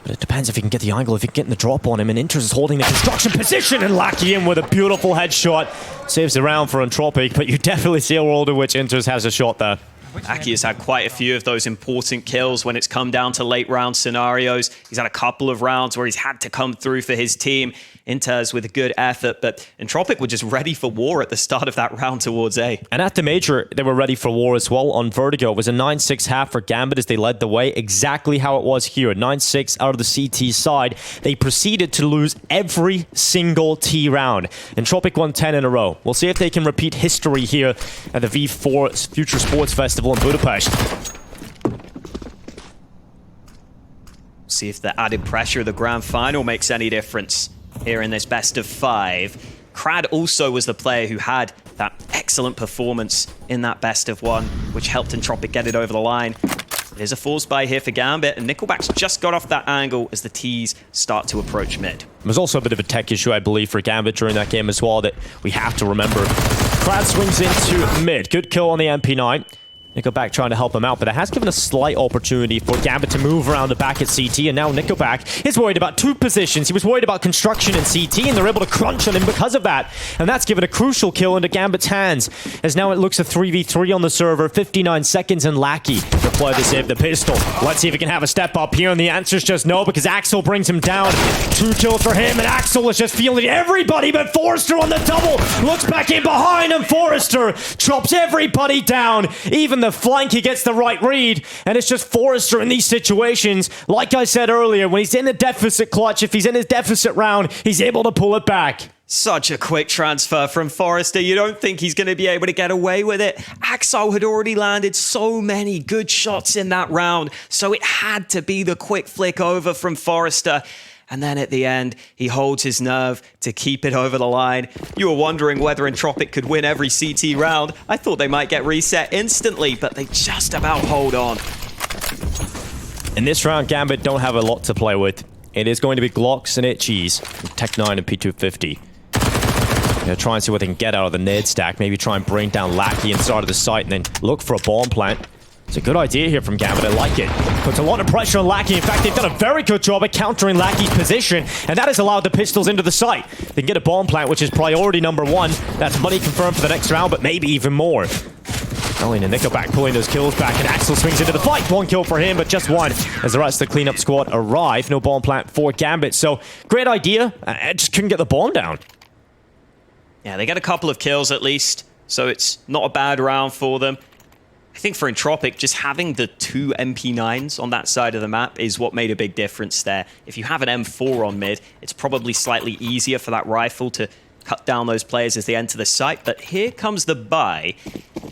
But it depends if you can get the angle, if you can get in the drop on him. And Inters is holding the construction position, and Lackey in with a beautiful headshot. Saves the round for Entropiq, but you definitely see a world in which Inters has a shot there. Lackey has had quite a few of those important kills when it's come down to late round scenarios. He's had a couple of rounds where he's had to come through for his team. Inters with a good effort, but Entropiq were just ready for war at the start of that round towards A. And at the major, they were ready for war as well on Vertigo. It was a 9-6 half for Gambit as they led the way, exactly how it was here. 9-6 out of the CT side. They proceeded to lose every single T round. Entropiq won 10 in a row. We'll see if they can repeat history here at the V4 Future Sports Festival in Budapest. See if the added pressure of the grand final makes any difference here in this best of 5. Crad also was the player who had that excellent performance in that best of 1, which helped Entropiq get it over the line. There's a force buy here for Gambit, and Nickelback's just got off that angle as the T's start to approach mid. There's also a bit of a tech issue, I believe, for Gambit during that game as well that we have to remember. Crad swings into mid. Good kill on the MP9. Nickelback trying to help him out, but it has given a slight opportunity for Gambit to move around the back at CT, and now Nickelback is worried about two positions. He was worried about construction and CT, and they're able to crunch on him because of that. And that's given a crucial kill into Gambit's hands, as now it looks a 3v3 on the server, 59 seconds, and Lackey reply to save the pistol. Let's see if he can have a step up here, and the answer's just no, because Axel brings him down. 2 kills for him, and Axel is just feeling everybody, but Forrester on the double, looks back in behind, and Forrester chops everybody down. Even the flank, he gets the right read, and it's just Forrester in these situations. Like I said earlier, when he's in a deficit clutch, if he's in his deficit round, he's able to pull it back. Such a quick transfer from Forrester. You don't think he's going to be able to get away with it. Axel had already landed so many good shots in that round, so it had to be the quick flick over from Forrester. And then at the end, he holds his nerve to keep it over the line. You were wondering whether Entropiq could win every CT round. I thought they might get reset instantly, but they just about hold on. In this round, Gambit don't have a lot to play with. It is going to be Glocks and Itchies, Tech 9 and P250. They'll try and see what they can get out of the nade stack. Maybe try and bring down Lackey inside of the site and then look for a bomb plant. It's a good idea here from Gambit. I like it. Puts a lot of pressure on Lackey. In fact, they've done a very good job at countering Lackey's position, and that has allowed the pistols into the site. They can get a bomb plant, which is priority number 1. That's money confirmed for the next round, but maybe even more. Ellie and Nickelback pulling those kills back, and Axel swings into the fight. 1 kill for him, but just 1 as the rest of the cleanup squad arrive. No bomb plant for Gambit, so great idea. I just couldn't get the bomb down. Yeah, they get a couple of kills at least, so it's not a bad round for them. I think for Entropiq, just having the 2 MP9s on that side of the map is what made a big difference there. If you have an M4 on mid, it's probably slightly easier for that rifle to cut down those players as they enter the site. But here comes the buy.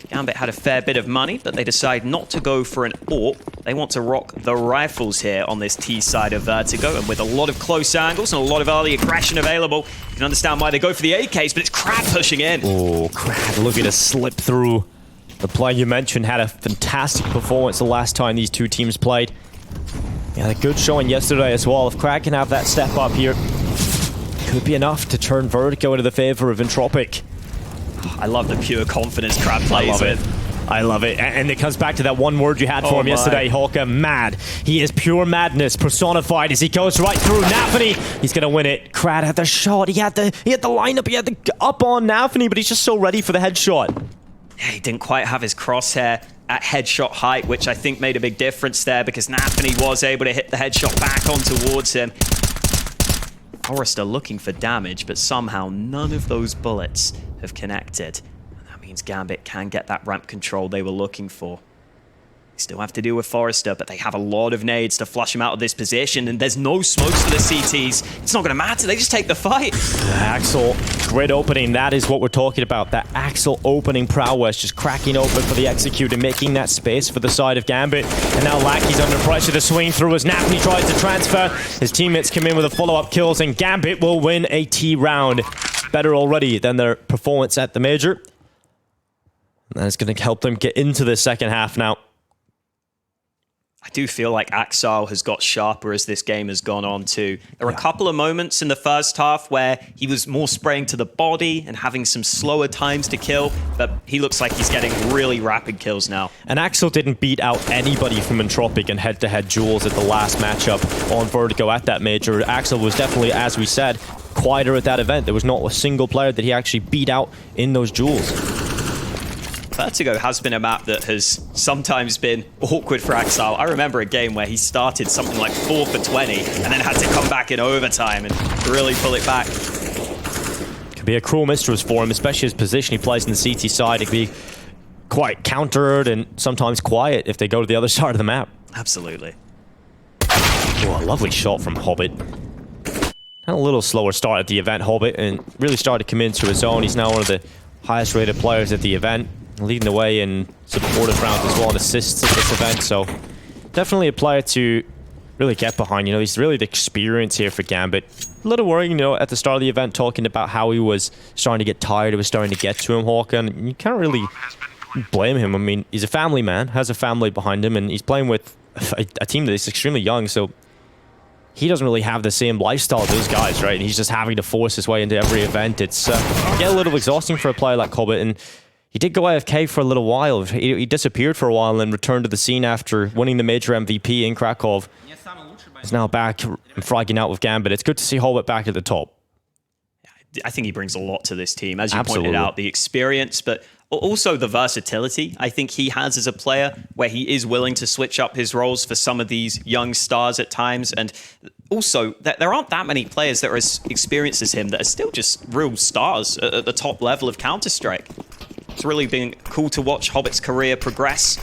Gambit had a fair bit of money, but they decide not to go for an AWP. They want to rock the rifles here on this T side of Vertigo, and with a lot of close angles and a lot of early aggression available, you can understand why they go for the AKs, but it's Crab pushing in. Oh, Crab looking to slip through. The player you mentioned had a fantastic performance the last time these two teams played. Yeah, a good showing yesterday as well. If Crag can have that step up here, could be enough to turn Vertigo into the favor of Entropiq. I love the pure confidence Crab plays with. I love it. And it comes back to that one word you had for him yesterday, Hawker. Mad. He is pure madness personified as he goes right through Nafany. He's going to win it. Crad had the shot. He had the lineup. He had the up on Nafany, but he's just so ready for the headshot. Yeah, he didn't quite have his crosshair at headshot height, which I think made a big difference there because Nafany was able to hit the headshot back on towards him. Forrester looking for damage, but somehow none of those bullets have connected. And that means Gambit can get that ramp control they were looking for. They still have to deal with Forrester, but they have a lot of nades to flush him out of this position, and there's no smokes for the CTs. It's not going to matter. They just take the fight. Axel, great opening. That is what we're talking about. That Axel opening prowess, just cracking open for the execute and making that space for the side of Gambit. And now Lackey's under pressure to swing through as Nafany tries to transfer. His teammates come in with a follow-up kills, and Gambit will win a T round. Better already than their performance at the major. That is going to help them get into the second half now. I do feel like Axel has got sharper as this game has gone on too. There were a couple of moments in the first half where he was more spraying to the body and having some slower times to kill, but he looks like he's getting really rapid kills now. And Axel didn't beat out anybody from Entropiq in head-to-head duels at the last matchup on Vertigo at that major. Axel was definitely, as we said, quieter at that event. There was not a single player that he actually beat out in those duels. Vertigo has been a map that has sometimes been awkward for Axel. I remember a game where he started something like 4 for 20 and then had to come back in overtime and really pull it back. Could be a cruel mistress for him, especially his position he plays in the CT side. It could be quite countered and sometimes quiet if they go to the other side of the map. Absolutely. Oh, a lovely shot from Hobbit. Had a little slower start at the event, Hobbit, and really started to come into his own. He's now one of the highest rated players at the event, leading the way in supportive rounds as well and assists at this event, so definitely a player to really get behind. You know, he's really the experience here for Gambit. A little worrying, you know, at the start of the event, talking about how he was starting to get tired, it was starting to get to him, Hawker, and you can't really blame him. I mean, he's a family man, has a family behind him, and he's playing with a team that is extremely young, so he doesn't really have the same lifestyle as those guys, right? And he's just having to force his way into every event. It's get a little exhausting for a player like Hobbit, and He did go AFK for a little while. He disappeared for a while and returned to the scene after winning the major MVP in Krakow. He's now back and fragging out with Gambit. It's good to see Hobbit back at the top. I think he brings a lot to this team, as you Absolutely. pointed out, the experience, but also the versatility I think he has as a player, where he is willing to switch up his roles for some of these young stars at times. And also, there aren't that many players that are as experienced as him that are still just real stars at the top level of Counter-Strike. It's really been cool to watch Hobbit's career progress.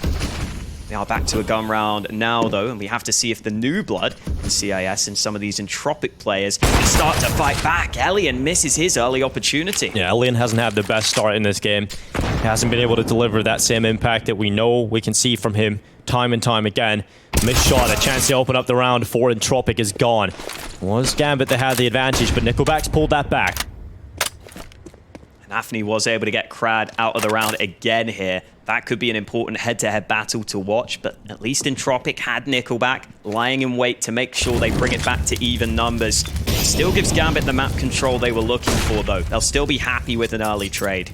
We are back to a gun round now, though, and we have to see if the new blood in CIS and some of these Entropiq players can start to fight back. Elian misses his early opportunity. Yeah, Elian hasn't had the best start in this game. He hasn't been able to deliver that same impact that we know we can see from him time and time again. Missed shot, a chance to open up the round for Entropiq is gone. It was Gambit that had the advantage, but Nickelback's pulled that back. Nafni was able to get Krad out of the round again here. That could be an important head-to-head battle to watch, but at least Entropiq had Nickelback lying in wait to make sure they bring it back to even numbers. It still gives Gambit the map control they were looking for, though. They'll still be happy with an early trade,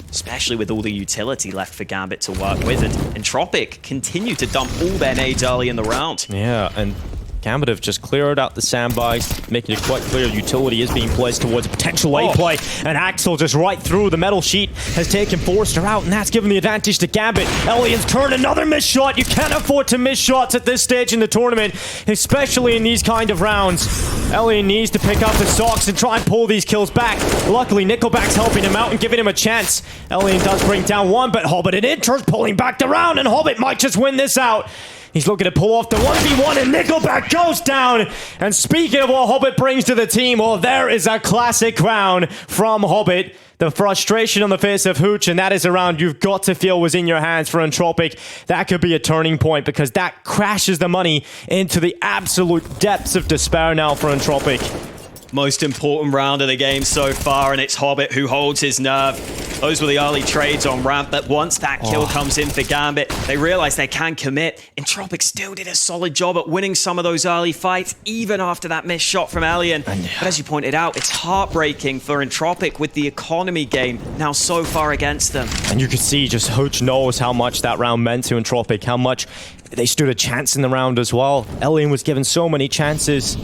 especially with all the utility left for Gambit to work with. And Entropiq continue to dump all their nades early in the round. Yeah, and Gambit have just cleared out the sandbags, making it quite clear utility is being placed towards a potential A play. And Axel just right through the metal sheet has taken Forrester out, and that's given the advantage to Gambit. Elian's turned another miss shot. You can't afford to miss shots at this stage in the tournament, especially in these kind of rounds. Elian needs to pick up his socks and try and pull these kills back. Luckily, Nickelback's helping him out and giving him a chance. Elian does bring down one, but Hobbit and Inter's pulling back the round, and Hobbit might just win this out. He's looking to pull off the 1v1, and Nickelback goes down. And speaking of what Hobbit brings to the team, well, there is a classic round from Hobbit. The frustration on the face of Hooch, and that is a round you've got to feel was in your hands for Entropiq. That could be a turning point, because that crashes the money into the absolute depths of despair now for Entropiq. Most important round of the game so far, and it's Hobbit who holds his nerve. Those were the early trades on ramp, but once that kill comes in for Gambit, they realize they can commit. Entropiq still did a solid job at winning some of those early fights, even after that missed shot from Elian. But as you pointed out, it's heartbreaking for Entropiq with the economy game now so far against them. And you could see just Hooch knows how much that round meant to Entropiq, how much they stood a chance in the round as well. Elian was given so many chances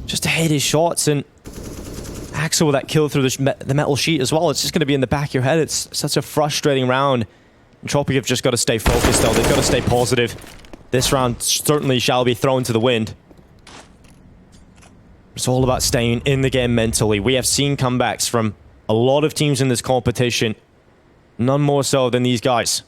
just to hit his shots, and Axel with that kill through the metal sheet as well. It's just going to be in the back of your head. It's such a frustrating round. Entropiq have just got to stay focused, though. They've got to stay positive. This round certainly shall be thrown to the wind. It's all about staying in the game mentally. We have seen comebacks from a lot of teams in this competition. None more so than these guys.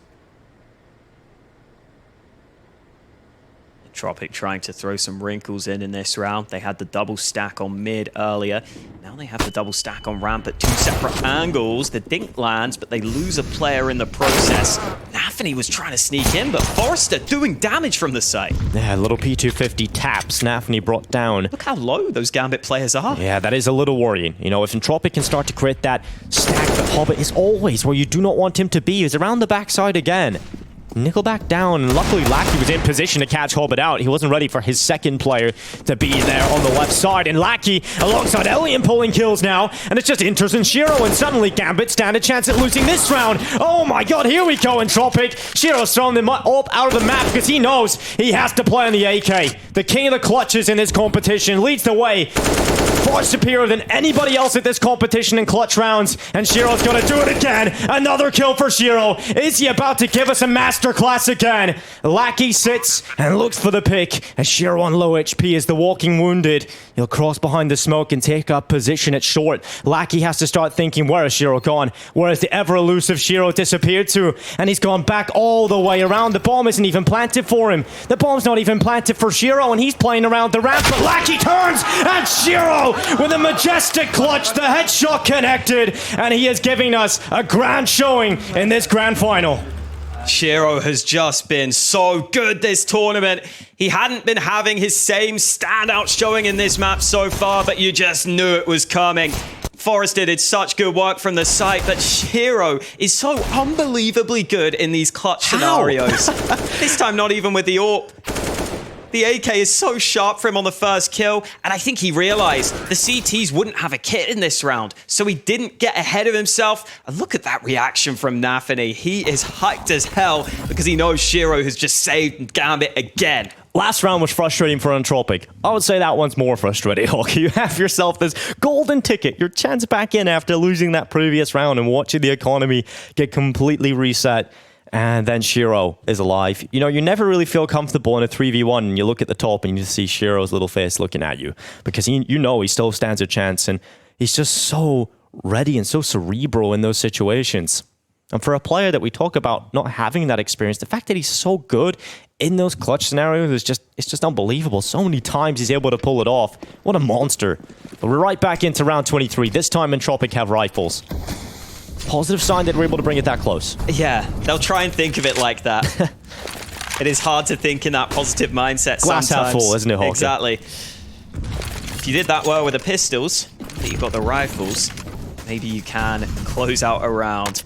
Entropiq trying to throw some wrinkles in this round. They had the double stack on mid earlier. Now they have the double stack on ramp at two separate angles. The dink lands, but they lose a player in the process. Nafni was trying to sneak in, but Forrester doing damage from the site. Yeah, little P250 taps. Nafni brought down. Look how low those Gambit players are. Yeah, that is a little worrying. You know, if Entropiq can start to create that stack, but Hobbit is always where you do not want him to be. He's around the backside again. Nickelback down, and luckily Lackey was in position to catch Hobbit out. He wasn't ready for his second player to be there on the left side, and Lackey alongside Elian pulling kills now, and it's just Inters and Shiro, and suddenly Gambit stand a chance at losing this round. Oh my god, here we go, Entropiq. Shiro's throwing them up out of the map because he knows he has to play on the AK. The king of the clutches in this competition leads the way. Far superior than anybody else at this competition in clutch rounds, and Shiro's gonna do it again. Another kill for Shiro. Is he about to give us a masterclass again? Lackey sits and looks for the pick as Shiro on low HP is the walking wounded. He'll cross behind the smoke and take up position at short. Lackey has to start thinking, where is Shiro gone? Where has the ever elusive Shiro disappeared to? And he's gone back all the way around. The bomb isn't even planted for him. The bomb's not even planted for Shiro, and he's playing around the ramp, but Lackey turns, and Shiro with a majestic clutch, the headshot connected, and he is giving us a grand showing in this grand final. Shiro has just been so good this tournament. He hadn't been having his same standout showing in this map so far, but you just knew it was coming. Forrester did such good work from the site, but Shiro is so unbelievably good in these clutch scenarios. This time not even with the AWP. The AK is so sharp for him on the first kill, and I think he realized the CTs wouldn't have a kit in this round, so he didn't get ahead of himself. And look at that reaction from Nafany. He is hyped as hell because he knows Shiro has just saved Gambit again. Last round was frustrating for Entropiq. I would say that one's more frustrating, Hawk. You have yourself this golden ticket, your chance back in after losing that previous round and watching the economy get completely reset. And then Shiro is alive. You know, you never really feel comfortable in a 3v1 and you look at the top and you see Shiro's little face looking at you because you know he still stands a chance and he's just so ready and so cerebral in those situations. And for a player that we talk about not having that experience, the fact that he's so good in those clutch scenarios it's just unbelievable. So many times he's able to pull it off. What a monster. But we're right back into round 23. This time Entropiq have rifles. Positive sign that we're able to bring it that close. Yeah, they'll try and think of it like that. It is hard to think in that positive mindset Glass sometimes. half full, isn't it, Hawk? Exactly. If you did that well with the pistols, but you've got the rifles, maybe you can close out a round.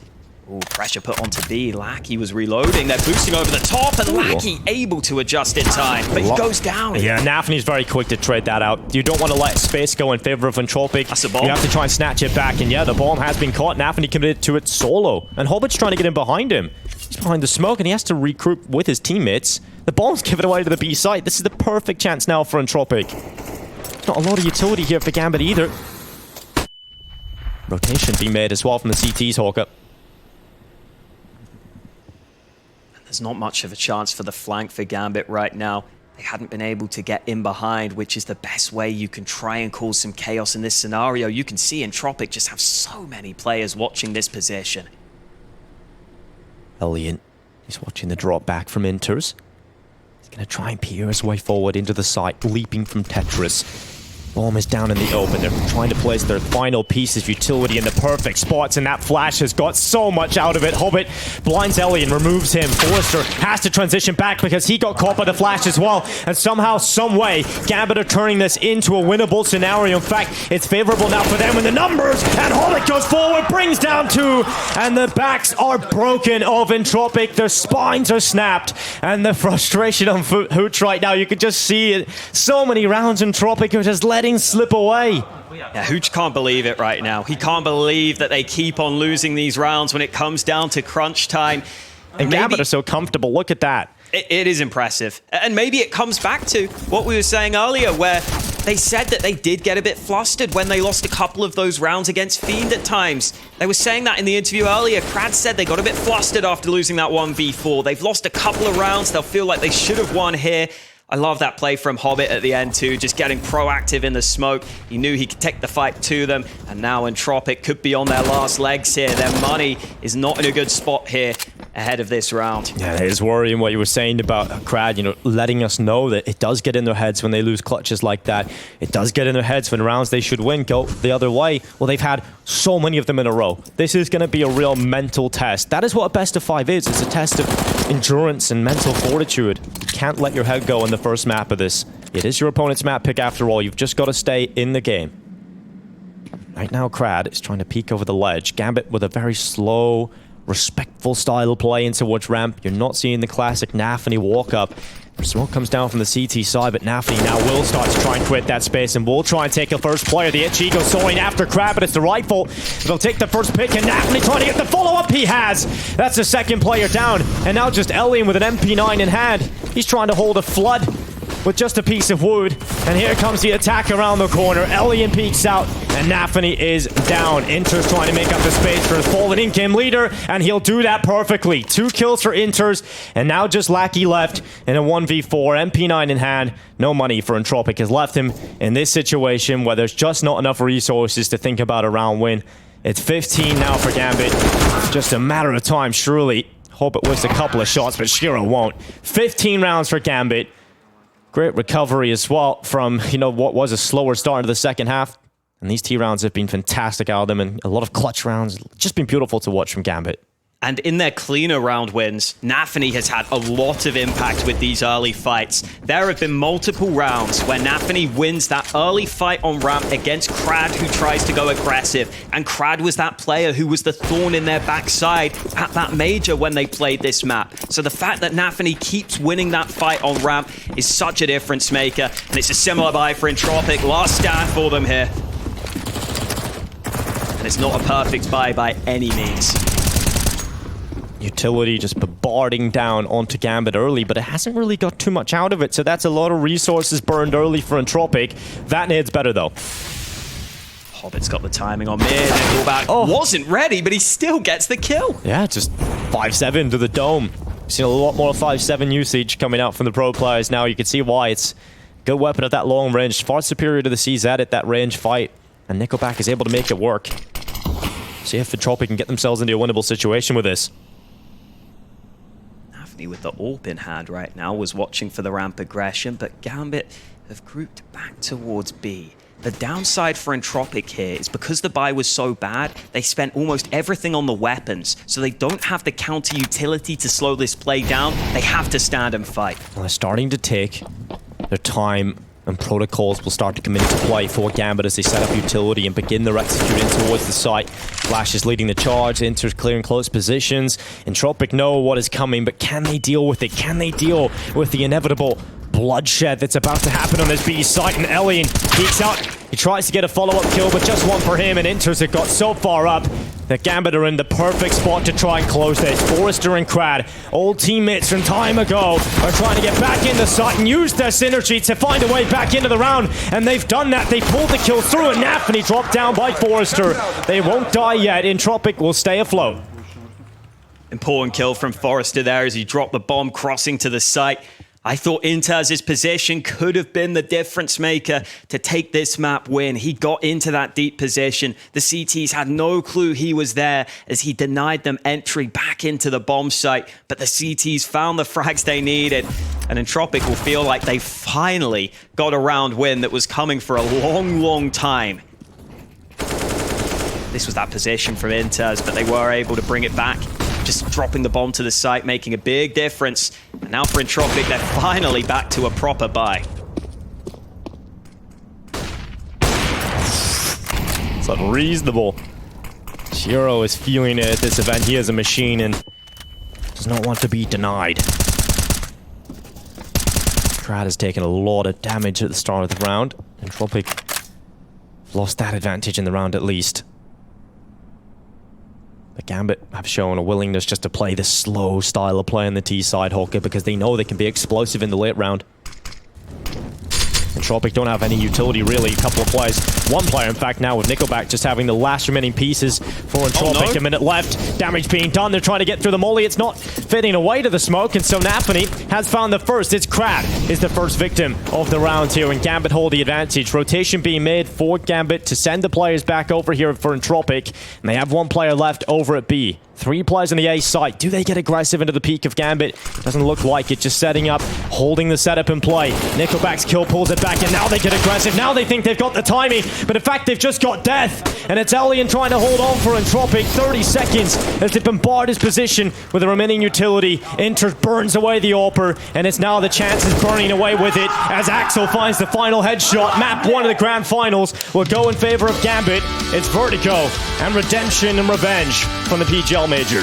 Ooh, pressure put onto B. Lackey was reloading. They're boosting over the top, and Lackey able to adjust in time, but he goes down. Yeah, Nafany's very quick to trade that out. You don't want to let space go in favor of Entropiq. That's a bomb. You have to try and snatch it back, and yeah, the bomb has been caught. Nafany committed to it solo, and Hobbit's trying to get in behind him. He's behind the smoke, and he has to regroup with his teammates. The bomb's given away to the B site. This is the perfect chance now for Entropiq. Not a lot of utility here for Gambit either. Rotation being made as well from the CTs, Hawker. There's not much of a chance for the flank for Gambit right now. They hadn't been able to get in behind, which is the best way you can try and cause some chaos in this scenario. You can see Entropiq just have so many players watching this position. Elliot, he's watching the drop back from Inters. He's going to try and peer his way forward into the site, leaping from Tetris. Bomb is down in the open. They're trying to place their final piece of utility in the perfect spots, and that flash has got so much out of it. Hobbit blinds Ellie and removes him. Forrester has to transition back because he got caught by the flash as well. And somehow, some way, Gambit are turning this into a winnable scenario. In fact, it's favorable now for them in the numbers. And Hobbit goes forward, brings down two, and the backs are broken of Entropiq. Their spines are snapped, and the frustration on Hooch right now, you could just see it. So many rounds Entropiq are just letting slip away. Yeah, Hooch can't believe it right now. He can't believe that they keep on losing these rounds when it comes down to crunch time. And Gambit are so comfortable. Look at that. It is impressive. And maybe it comes back to what we were saying earlier, where they said that they did get a bit flustered when they lost a couple of those rounds against Fiend at times. They were saying that in the interview earlier. Krad said they got a bit flustered after losing that 1v4. They've lost a couple of rounds. They'll feel like they should have won here. I love that play from Hobbit at the end too, just getting proactive in the smoke. He knew he could take the fight to them, and now Entropiq could be on their last legs here. Their money is not in a good spot here ahead of this round. Yeah, it is worrying what you were saying about Krad, you know, letting us know that it does get in their heads when they lose clutches like that. It does get in their heads when rounds they should win go the other way. Well, they've had so many of them in a row. This is going to be a real mental test. That is what a best of 5 is. It's a test of endurance and mental fortitude. You can't let your head go in the first map of this. It is your opponent's map pick after all. You've just got to stay in the game. Right now, Krad is trying to peek over the ledge. Gambit with a very slow, respectful style of play into towards ramp. You're not seeing the classic Nafany walk up. Smoke comes down from the CT side, but Nafany now will start to try and quit that space and will try and take a first player. The Itchy goes soaring after Krad, but it's the rifle. They'll take the first pick, and Nafany trying to get the follow-up he has. That's the second player down, and now just Elian with an MP9 in hand. He's trying to hold a flood with just a piece of wood, and here comes the attack around the corner. Elian peeks out, and Nafany is down. Inter's trying to make up the space for his fallen in-game leader, and he'll do that perfectly. 2 kills for Inters, and now just Lackey left in a 1v4. MP9 in hand. No money for Entropiq has left him in this situation where there's just not enough resources to think about a round win. It's 15 now for Gambit. Just a matter of time, surely. Hobbit wastes a couple of shots, but Shiro won't. 15 rounds for Gambit. Great recovery as well from, you know, what was a slower start to the second half. And these T rounds have been fantastic out of them, and a lot of clutch rounds. Just been beautiful to watch from Gambit. And in their cleaner round wins, Nafany has had a lot of impact with these early fights. There have been multiple rounds where Nafany wins that early fight on ramp against Krad, who tries to go aggressive. And Krad was that player who was the thorn in their backside at that major when they played this map. So the fact that Nafany keeps winning that fight on ramp is such a difference maker. And it's a similar buy for Entropiq. Last stand for them here. And it's not a perfect buy by any means. Utility just bombarding down onto Gambit early, but it hasn't really got too much out of it, so that's a lot of resources burned early for Entropiq. That nade's better though. Hobbit's got the timing on mid, and Gambit wasn't ready, but he still gets the kill. Yeah, just 5-7 to the dome. We've seen a lot more 5-7 usage coming out from the pro players now. You can see why. It's a good weapon at that long range, far superior to the CZ at that range fight, and Nickelback is able to make it work. See if Entropiq can get themselves into a winnable situation with this. With the AWP in hand right now was watching for the ramp aggression, but Gambit have grouped back towards B. The downside for Entropiq here is because the buy was so bad, they spent almost everything on the weapons, so they don't have the counter utility to slow this play down. They have to stand and fight. Well, they're starting to take their time, and protocols will start to come into play for Gambit as they set up utility and begin their executing towards the site. Flash is leading the charge, Inter's clearing close positions. Entropiq know what is coming, but can they deal with it? Can they deal with the inevitable bloodshed that's about to happen on this B site? And Elian peeks out. He tries to get a follow-up kill, but just one for him, and Inters have got so far up that Gambit are in the perfect spot to try and close this. Forrester and Krad, old teammates from time ago, are trying to get back in the site and use their synergy to find a way back into the round, and they've done that. They pulled the kill through, and Nafany dropped down by Forrester. They won't die yet. Entropiq will stay afloat. Important kill from Forrester there as he dropped the bomb crossing to the site. I thought Inters' position could have been the difference maker to take this map win. He got into that deep position. The CTs had no clue he was there as he denied them entry back into the bomb site. But the CTs found the frags they needed. And Entropiq will feel like they finally got a round win that was coming for a long, long time. This was that position from Inters, but they were able to bring it back. Just dropping the bomb to the site, making a big difference. And now for Entropiq, they're finally back to a proper buy. It's unreasonable. Shiro is feeling it at this event. He is a machine and does not want to be denied. Krad has taken a lot of damage at the start of the round. Entropiq lost that advantage in the round at least. But Gambit have shown a willingness just to play this slow style of play on the T side, Hoka, because they know they can be explosive in the late round. Entropiq don't have any utility really, a couple of players. One player, in fact, now with Nickelback just having the last remaining pieces for Entropiq. Oh, no. A minute left, damage being done. They're trying to get through the molly. It's not fitting away to the smoke, and so Nafany has found the first. It's Krad is the first victim of the round here, and Gambit hold the advantage. Rotation being made for Gambit to send the players back over here for Entropiq, and they have one player left over at B. 3 players on the A site. Do they get aggressive into the peak of Gambit? Doesn't look like it. Just setting up, holding the setup in play. Nickelback's kill pulls it back, and now they get aggressive. Now they think they've got the timing, but in fact, they've just got death. And it's Elian trying to hold on for Entropiq. 30 seconds as they bombard his position with the remaining utility. Inter burns away the AWPer, and it's now the chances burning away with it as Axel finds the final headshot. Map 1 of the grand finals will go in favor of Gambit. It's Vertigo and redemption and revenge from the PGL Major.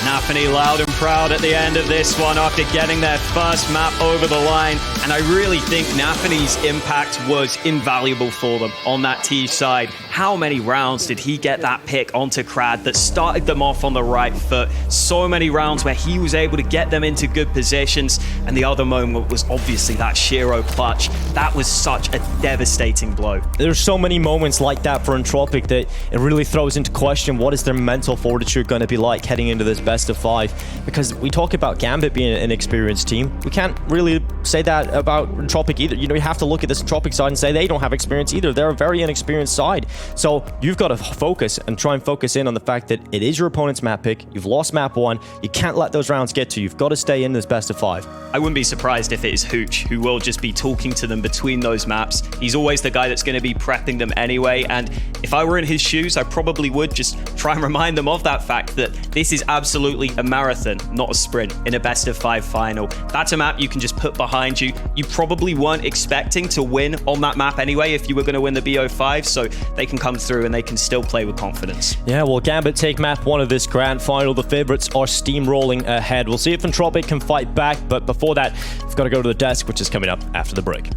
Nafany loud and proud at the end of this one after getting their first map over the line. And I really think Nafany's impact was invaluable for them on that T side. How many rounds did he get that pick onto Krad that started them off on the right foot? So many rounds where he was able to get them into good positions. And the other moment was obviously that Shiro clutch. That was such a devastating blow. There's so many moments like that for Entropiq that it really throws into question what is their mental fortitude going to be like heading into this best of 5, because we talk about Gambit being an experienced team. We can't really say that about Entropiq either. You know, you have to look at this Entropiq side and say they don't have experience either. They're a very inexperienced side. So you've got to focus and try and focus in on the fact that it is your opponent's map pick. You've lost map 1. You can't let those rounds get to you. You've got to stay in this best of 5. I wouldn't be surprised if it is Hooch who will just be talking to them between those maps. He's always the guy that's going to be prepping them anyway, and if I were in his shoes, I probably would just try and remind them of that fact that This is absolutely a marathon, not a sprint, in a best-of-5 final. That's a map you can just put behind you. You probably weren't expecting to win on that map anyway if you were going to win the BO5, so they can come through and they can still play with confidence. Yeah, well, Gambit take map 1 of this grand final. The favorites are steamrolling ahead. We'll see if Entropiq can fight back, but before that, we've got to go to the desk, which is coming up after the break.